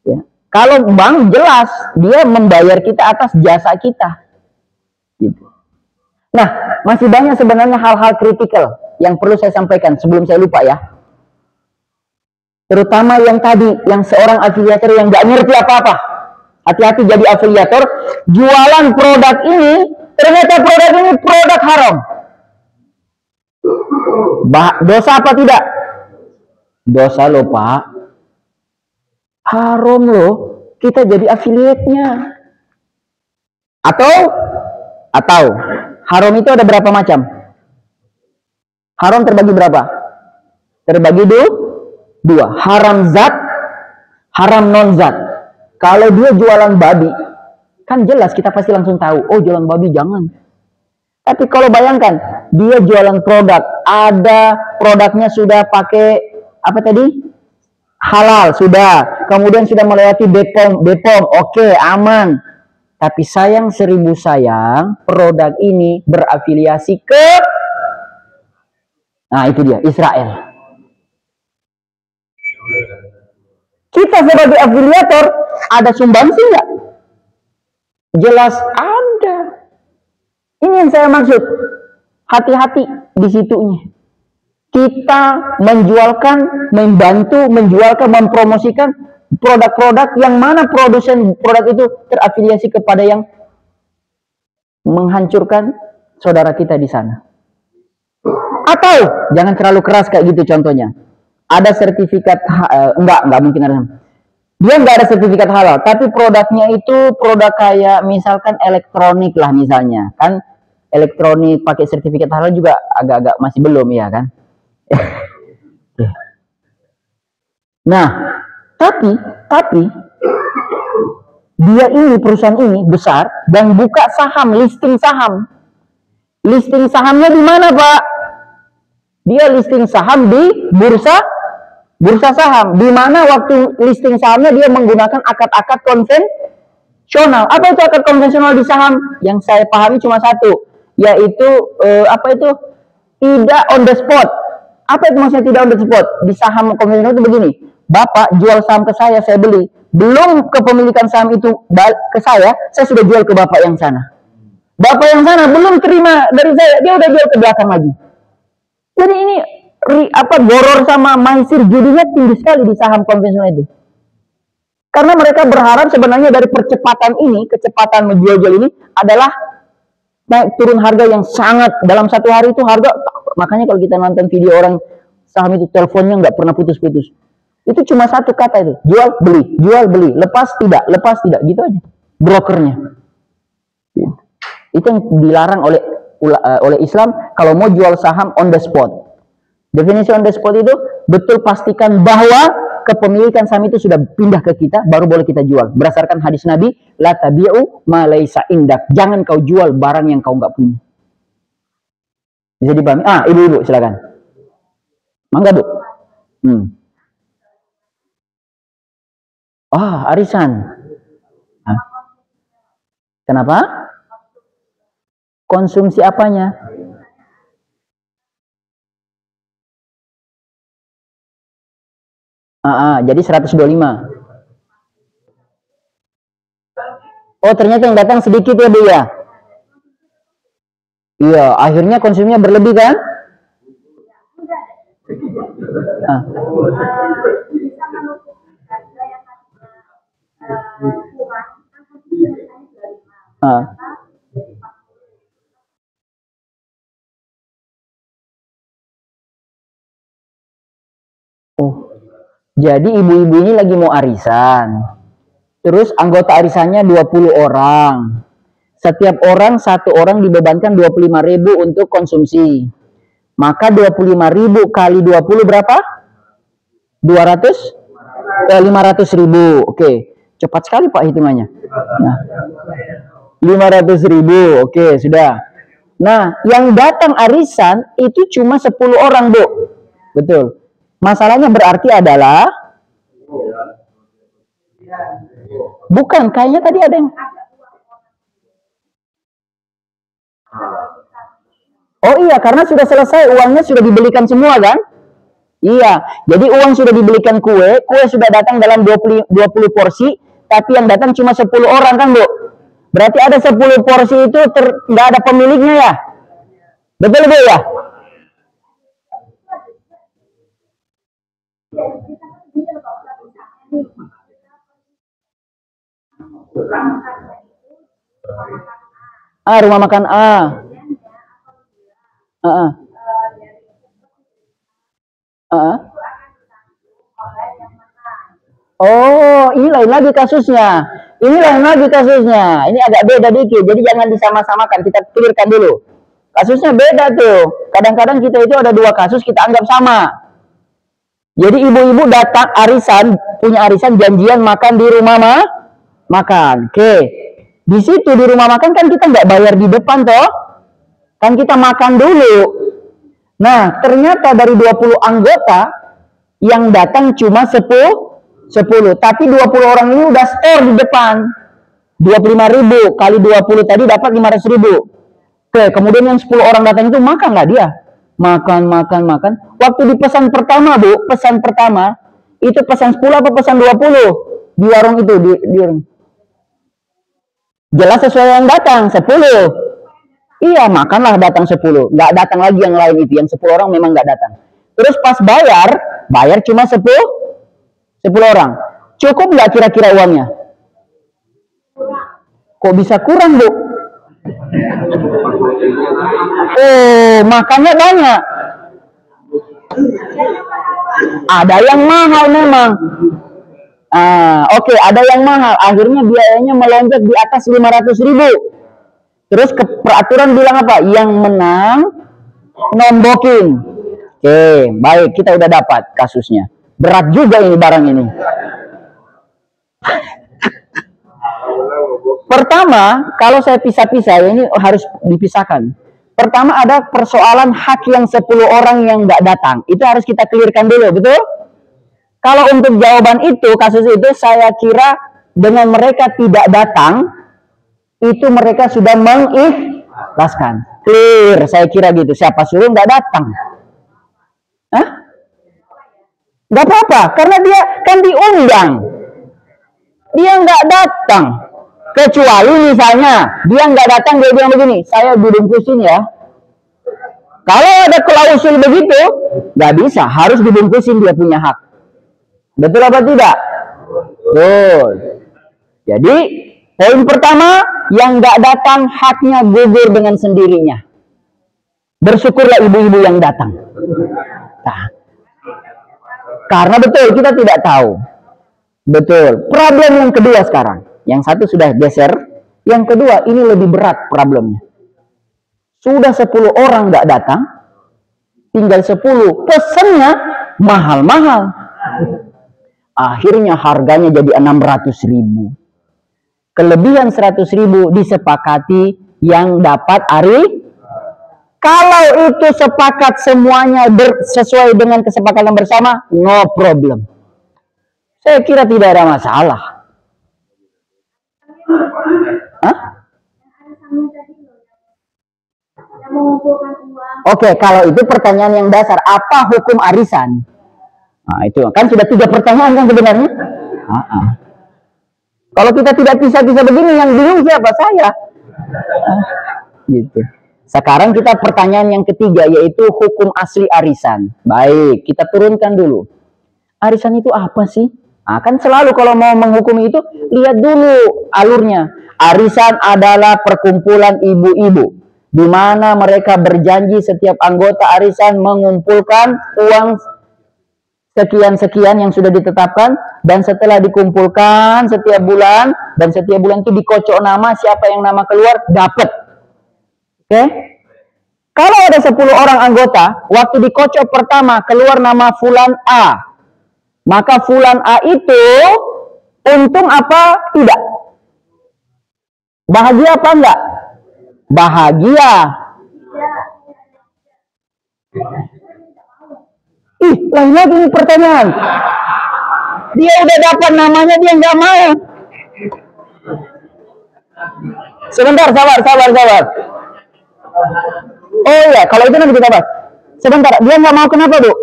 Ya. Kalau bank jelas dia membayar kita atas jasa kita. Gitu. Nah, masih banyak sebenarnya hal-hal kritikal yang perlu saya sampaikan sebelum saya lupa ya. Terutama yang tadi, yang seorang afiliator yang nggak ngerti apa-apa. Hati-hati jadi afiliator, jualan produk ini, ternyata produk ini produk haram. Dosa apa tidak? Dosa loh, Pak. Haram loh, kita jadi afiliatnya. Atau haram itu ada berapa macam? Haram terbagi berapa? Terbagi dua. Haram zat, haram non zat. Kalau dia jualan babi, Kan jelas kita pasti langsung tahu, oh jualan babi jangan. Tapi kalau bayangkan, dia jualan produk, ada produknya sudah pakai, apa tadi? Halal, sudah. Kemudian sudah melewati BPOM, oke, aman. Tapi sayang 1000 sayang, produk ini berafiliasi ke, nah itu dia, Israel. Kita sebagai afiliator, ada sumbangsi nggak? Jelas ada. Ini yang saya maksud. Hati-hati di situnya. Kita menjualkan, membantu, menjualkan, mempromosikan produk-produk yang mana produsen produk itu terafiliasi kepada yang menghancurkan saudara kita di sana. Atau jangan terlalu keras kayak gitu contohnya. Ada sertifikat enggak mungkin ada. Dia nggak ada sertifikat halal, tapi produknya itu produk kayak misalkan elektronik lah misalnya, kan elektronik pakai sertifikat halal juga agak-agak masih belum ya kan. Nah, tapi dia ini perusahaan ini besar dan buka saham, listing saham. Listing sahamnya di mana, Pak? Dia listing saham di bursa saham, di mana waktu listing sahamnya dia menggunakan akad-akad konvensional. Apa itu akad konvensional di saham? Yang saya pahami cuma satu, yaitu tidak on the spot. Apa itu maksudnya tidak on the spot? Di saham konvensional itu begini, Bapak jual saham ke saya beli, belum kepemilikan saham itu ke saya sudah jual ke Bapak yang sana. Bapak yang sana belum terima dari saya, dia udah jual ke belakang lagi. Jadi ini boror sama maisir judinya tinggi sekali di saham konvensional itu. Karena mereka berharap sebenarnya dari percepatan ini, kecepatan menjual-jual ini adalah naik turun harga yang sangat dalam satu hari itu harga. Makanya kalau kita nonton video orang saham itu teleponnya nggak pernah putus-putus. Itu cuma satu kata itu, jual beli, lepas tidak gitu aja. Brokernya. Itu yang dilarang oleh Islam kalau mau jual saham on the spot. Definisi on the spot itu betul pastikan bahwa kepemilikan saham itu sudah pindah ke kita, baru boleh kita jual. Berdasarkan hadis Nabi, la tabi'u ma laisa indak. Jangan kau jual barang yang kau nggak punya. Bisa dipahami? Ibu-ibu silakan. Mangga, Bu. Arisan. Kenapa? Konsumsi apanya? Jadi 125. Oh, ternyata yang datang sedikit ya, Bu ya? Iya, akhirnya konsumsinya berlebih kan? Jadi ibu-ibu ini lagi mau arisan. Terus anggota arisannya 20 orang. Setiap orang, satu orang dibebankan 25.000 untuk konsumsi. Maka 25.000 kali 20 berapa? 500.000. Oke, cepat sekali Pak hitungannya. Nah, 500.000. Oke, sudah. Nah, yang datang arisan itu cuma 10 orang, Bu. Betul. Masalahnya berarti adalah bukan, kayaknya tadi ada yang oh iya, karena sudah selesai, uangnya sudah dibelikan semua kan? Iya, jadi uang sudah dibelikan kue sudah datang dalam 20 porsi, tapi yang datang cuma 10 orang kan, Bu? Berarti ada 10 porsi itu nggak ada pemiliknya ya? Betul, Bu ya? Rumah makan A. Oh, ini lain lagi kasusnya. Ini agak beda dikit. Jadi jangan disama-samakan. Kita clearkan dulu. Kasusnya beda tuh. Kadang-kadang kita itu ada dua kasus kita anggap sama. Jadi ibu-ibu datang punya arisan janjian makan di rumah makan. Oke. Di situ di rumah makan kan kita nggak bayar di depan toh, kan kita makan dulu. Nah, ternyata dari 20 anggota yang datang cuma 10, tapi 20 orang ini udah store di depan. 25.000 kali 20 tadi dapat 500.000. Oke, kemudian yang 10 orang datang itu makan nggak dia? Makan. Waktu di pesan pertama, Bu, pesan pertama, itu pesan 10 apa pesan 20? Di warung itu, di warung. Jelas sesuai yang datang, 10. Iya, makanlah datang 10. Nggak datang lagi yang lain itu. Yang 10 orang memang nggak datang. Terus pas bayar cuma 10 orang. Cukup nggak kira-kira uangnya? Kok bisa kurang, Bu? Oh, makannya banyak. Ada yang mahal memang. Oke, ada yang mahal. Akhirnya biayanya melonjak di atas 500.000. Terus peraturan bilang apa? Yang menang nombokin. Oke, baik, kita udah dapat kasusnya. Berat juga ini barang ini. Pertama, kalau saya pisah-pisah, ini harus dipisahkan. Pertama ada persoalan hak yang 10 orang yang nggak datang. Itu harus kita clearkan dulu, betul? Kalau untuk jawaban itu, kasus itu, saya kira dengan mereka tidak datang, itu mereka sudah mengikhlaskan. Clear, saya kira gitu. Siapa suruh nggak datang? Hah? Nggak apa-apa, karena dia kan diundang. Dia nggak datang. Kecuali misalnya dia nggak datang, dia bilang begini, saya dibungkusin ya. Kalau ada klausul begitu, nggak bisa, harus dibungkusin, dia punya hak. Betul apa tidak? Betul. Jadi poin pertama, yang nggak datang haknya gugur dengan sendirinya. Bersyukurlah ibu-ibu yang datang. Nah, karena betul kita tidak tahu. Betul. Problem yang kedua sekarang. Yang satu sudah geser, yang kedua ini lebih berat problemnya. Sudah 10 orang nggak datang, tinggal 10, pesennya mahal-mahal. Akhirnya harganya jadi 600.000. Kelebihan 100.000 disepakati yang dapat Ari. Kalau itu sepakat semuanya sesuai dengan kesepakatan bersama, no problem. Saya kira tidak ada masalah. Hah? Oke, kalau itu pertanyaan yang dasar, apa hukum arisan? Nah, itu kan sudah 3 pertanyaan kan sebenarnya. Kalau kita tidak bisa begini, yang bingung siapa? Saya. Gitu. Sekarang kita pertanyaan yang ketiga, yaitu hukum asli arisan. Baik, kita turunkan dulu. Arisan itu apa sih? Nah, kan selalu kalau mau menghukumi itu, lihat dulu alurnya. Arisan adalah perkumpulan ibu-ibu, di mana mereka berjanji setiap anggota arisan mengumpulkan uang sekian-sekian yang sudah ditetapkan, dan setelah dikumpulkan setiap bulan, dan setiap bulan itu dikocok nama, siapa yang nama keluar, dapat. Oke? Kalau ada 10 orang anggota, waktu dikocok pertama keluar nama Fulan A, maka Fulan A itu untung apa tidak? Bahagia apa enggak? Bahagia. Lain lagi ini pertanyaan. Dia udah dapat namanya, dia nggak mau. Sebentar, sabar. Oh iya, kalau itu nanti kita bahas. Sebentar, dia nggak mau kenapa, Bu?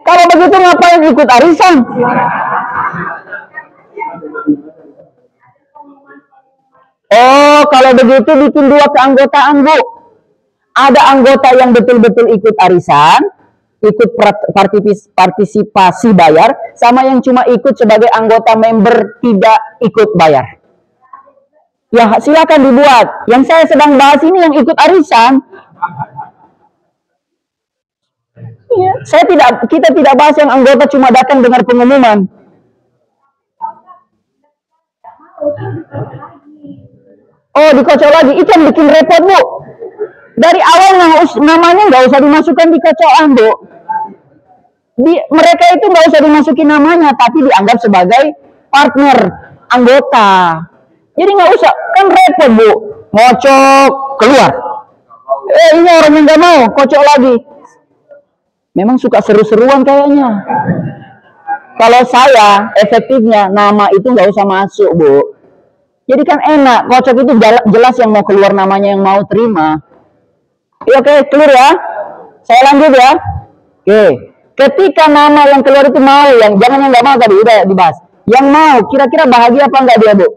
Kalau begitu ngapain ikut arisan? Oh, kalau begitu bikin 2 keanggotaan, Bu. Ada anggota yang betul-betul ikut arisan, ikut partisipasi bayar, sama yang cuma ikut sebagai anggota member tidak ikut bayar. Ya, silakan dibuat. Yang saya sedang bahas ini yang ikut arisan. Ya, kita tidak bahas yang anggota cuma datang dengar pengumuman. Oh, dikocok lagi. Itu yang bikin repot, Bu. Dari awal namanya nggak usah dimasukkan di kocokan, Bu. Mereka itu nggak usah dimasukin namanya, tapi dianggap sebagai partner, anggota. Jadi nggak usah, kan repot Bu, ngocok keluar. Ini orang yang nggak mau, kocok lagi. Memang suka seru-seruan kayaknya. Kalau saya efektifnya nama itu nggak usah masuk Bu. Jadi kan enak, kocok itu jelas yang mau keluar namanya, yang mau terima. Oke, clear ya. Saya lanjut ya. Oke, ketika nama yang keluar itu mau, yang jangan yang nggak mau tadi udah dibahas. Yang mau, kira-kira bahagia apa enggak dia Bu?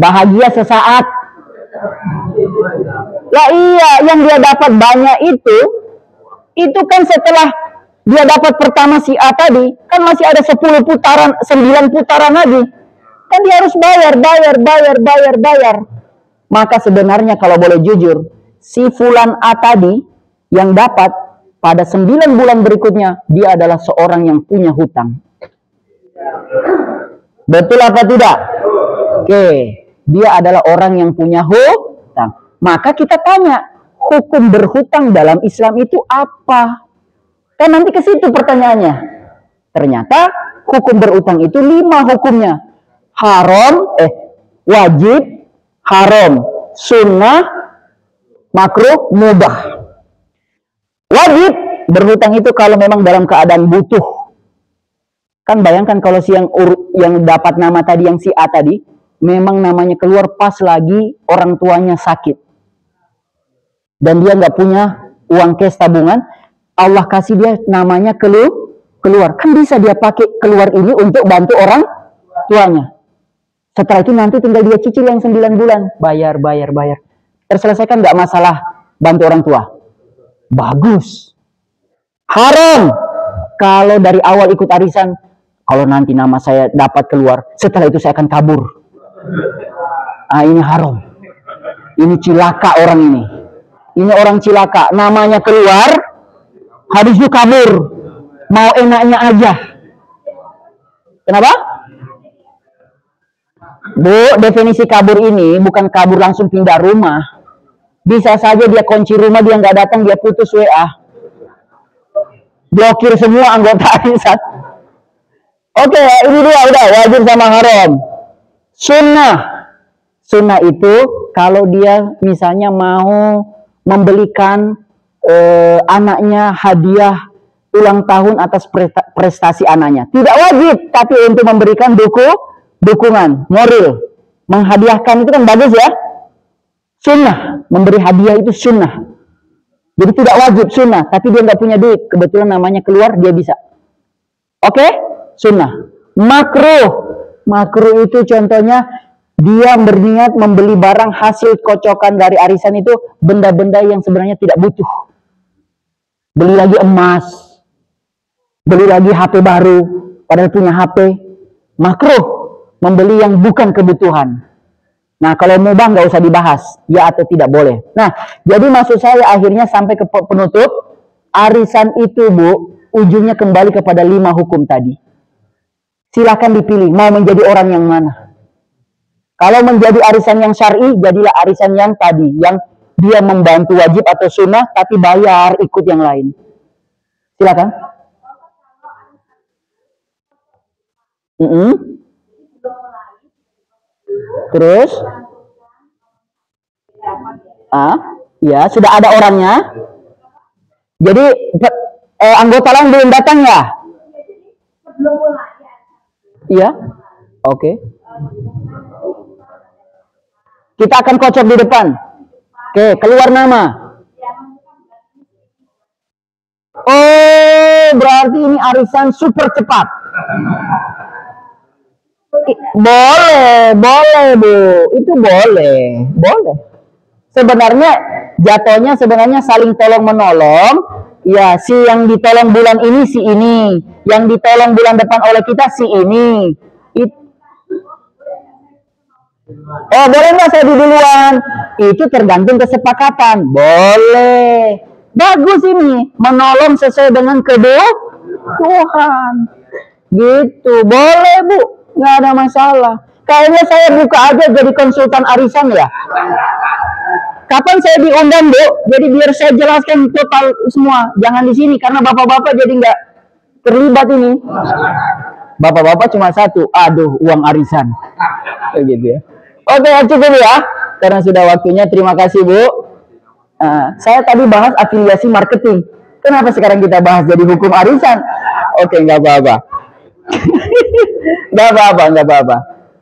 Bahagia sesaat. Lah iya, yang dia dapat banyak itu kan setelah dia dapat pertama si A tadi, kan masih ada 10 putaran, 9 putaran lagi. Kan dia harus bayar. Maka sebenarnya kalau boleh jujur, si Fulan A tadi yang dapat pada 9 bulan berikutnya, dia adalah seorang yang punya hutang. Betul apa tidak? Oke, dia adalah orang yang punya hutang. Maka kita tanya, hukum berhutang dalam Islam itu apa? Kan nanti ke situ pertanyaannya. Ternyata hukum berutang itu 5 hukumnya. Wajib, haram, sunnah, makruh, mubah. Wajib berhutang itu kalau memang dalam keadaan butuh. Kan bayangkan kalau si yang dapat nama tadi, yang si A tadi, memang namanya keluar pas lagi orang tuanya sakit. Dan dia nggak punya uang cash tabungan, Allah kasih dia namanya keluar. Kan bisa dia pakai keluar ini untuk bantu orang tuanya. Setelah itu nanti tinggal dia cicil yang 9 bulan. Bayar. Terselesaikan nggak masalah bantu orang tua? Bagus. Haram. Kalau dari awal ikut arisan, kalau nanti nama saya dapat keluar, setelah itu saya akan kabur. Ini haram. Ini cilaka orang ini. Ini orang cilaka. Namanya keluar, habis itu kabur. Mau enaknya aja. Kenapa? Bu, definisi kabur ini bukan kabur langsung pindah rumah. Bisa saja dia kunci rumah, dia nggak datang, dia putus WA. Blokir semua anggota arisan. Oke, ini dua udah, wajib sama haram. Sunnah itu kalau dia misalnya mau membelikan anaknya hadiah ulang tahun atas prestasi anaknya. Tidak wajib, tapi untuk memberikan dukungan, moral, menghadiahkan itu kan bagus ya. Sunnah, memberi hadiah itu sunnah. Jadi tidak wajib, sunnah. Tapi dia nggak punya duit, kebetulan namanya keluar, dia bisa. Oke, sunnah. Makruh itu contohnya dia berniat membeli barang hasil kocokan dari arisan itu benda-benda yang sebenarnya tidak butuh. Beli lagi emas, beli lagi HP baru, padahal punya HP. Makruh, membeli yang bukan kebutuhan. Nah, kalau mubah nggak usah dibahas, ya atau tidak boleh. Nah, jadi maksud saya akhirnya sampai ke penutup, arisan itu Bu, ujungnya kembali kepada 5 hukum tadi. Silakan dipilih, mau menjadi orang yang mana. Kalau menjadi arisan yang syar'i, jadilah arisan yang tadi, yang dia membantu wajib atau sunnah, tapi bayar ikut yang lain. Silakan. Terus? Ya, sudah ada orangnya. Jadi, anggota lain belum datang ya? Iya. Oke. Kita akan kocok di depan. Oke, keluar nama. Oh, berarti ini arisan super cepat. Boleh Bu, itu boleh. Sebenarnya jatuhnya sebenarnya saling tolong menolong. Ya, si yang ditolong bulan ini si ini, yang ditolong bulan depan oleh kita si ini. Boleh nggak saya duluan? Itu tergantung kesepakatan. Boleh. Bagus ini, menolong sesuai dengan kebutuhan. Gitu, boleh Bu. Nggak ada masalah. Kayaknya saya buka aja jadi konsultan arisan ya. Kapan saya diundang Bu? Jadi biar saya jelaskan total semua. Jangan di sini karena bapak-bapak jadi nggak terlibat ini. Bapak-bapak cuma satu, aduh uang arisan. Begitu ya. Oke, cukup ya. Karena sudah waktunya. Terima kasih Bu. Saya tadi bahas afiliasi marketing. Kenapa sekarang kita bahas jadi hukum arisan? Oke, nggak apa-apa. Nggak apa-apa, nggak apa-apa.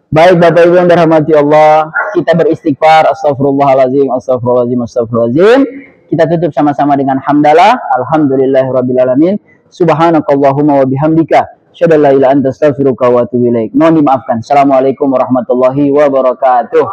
Baik Bapak Ibu yang dirahmati Allah, kita beristighfar, astagfirullahaladzim, astagfirullahaladzim, astagfirullahaladzim. Kita tutup sama-sama dengan hamdalah, alhamdulillahirrabbilalamin, subhanakallahumma wa bihamdika, asyhadu an la ilaha illa anta astaghfiruka wa atubu ilaik. Mohon dimaafkan. Assalamualaikum warahmatullahi wabarakatuh.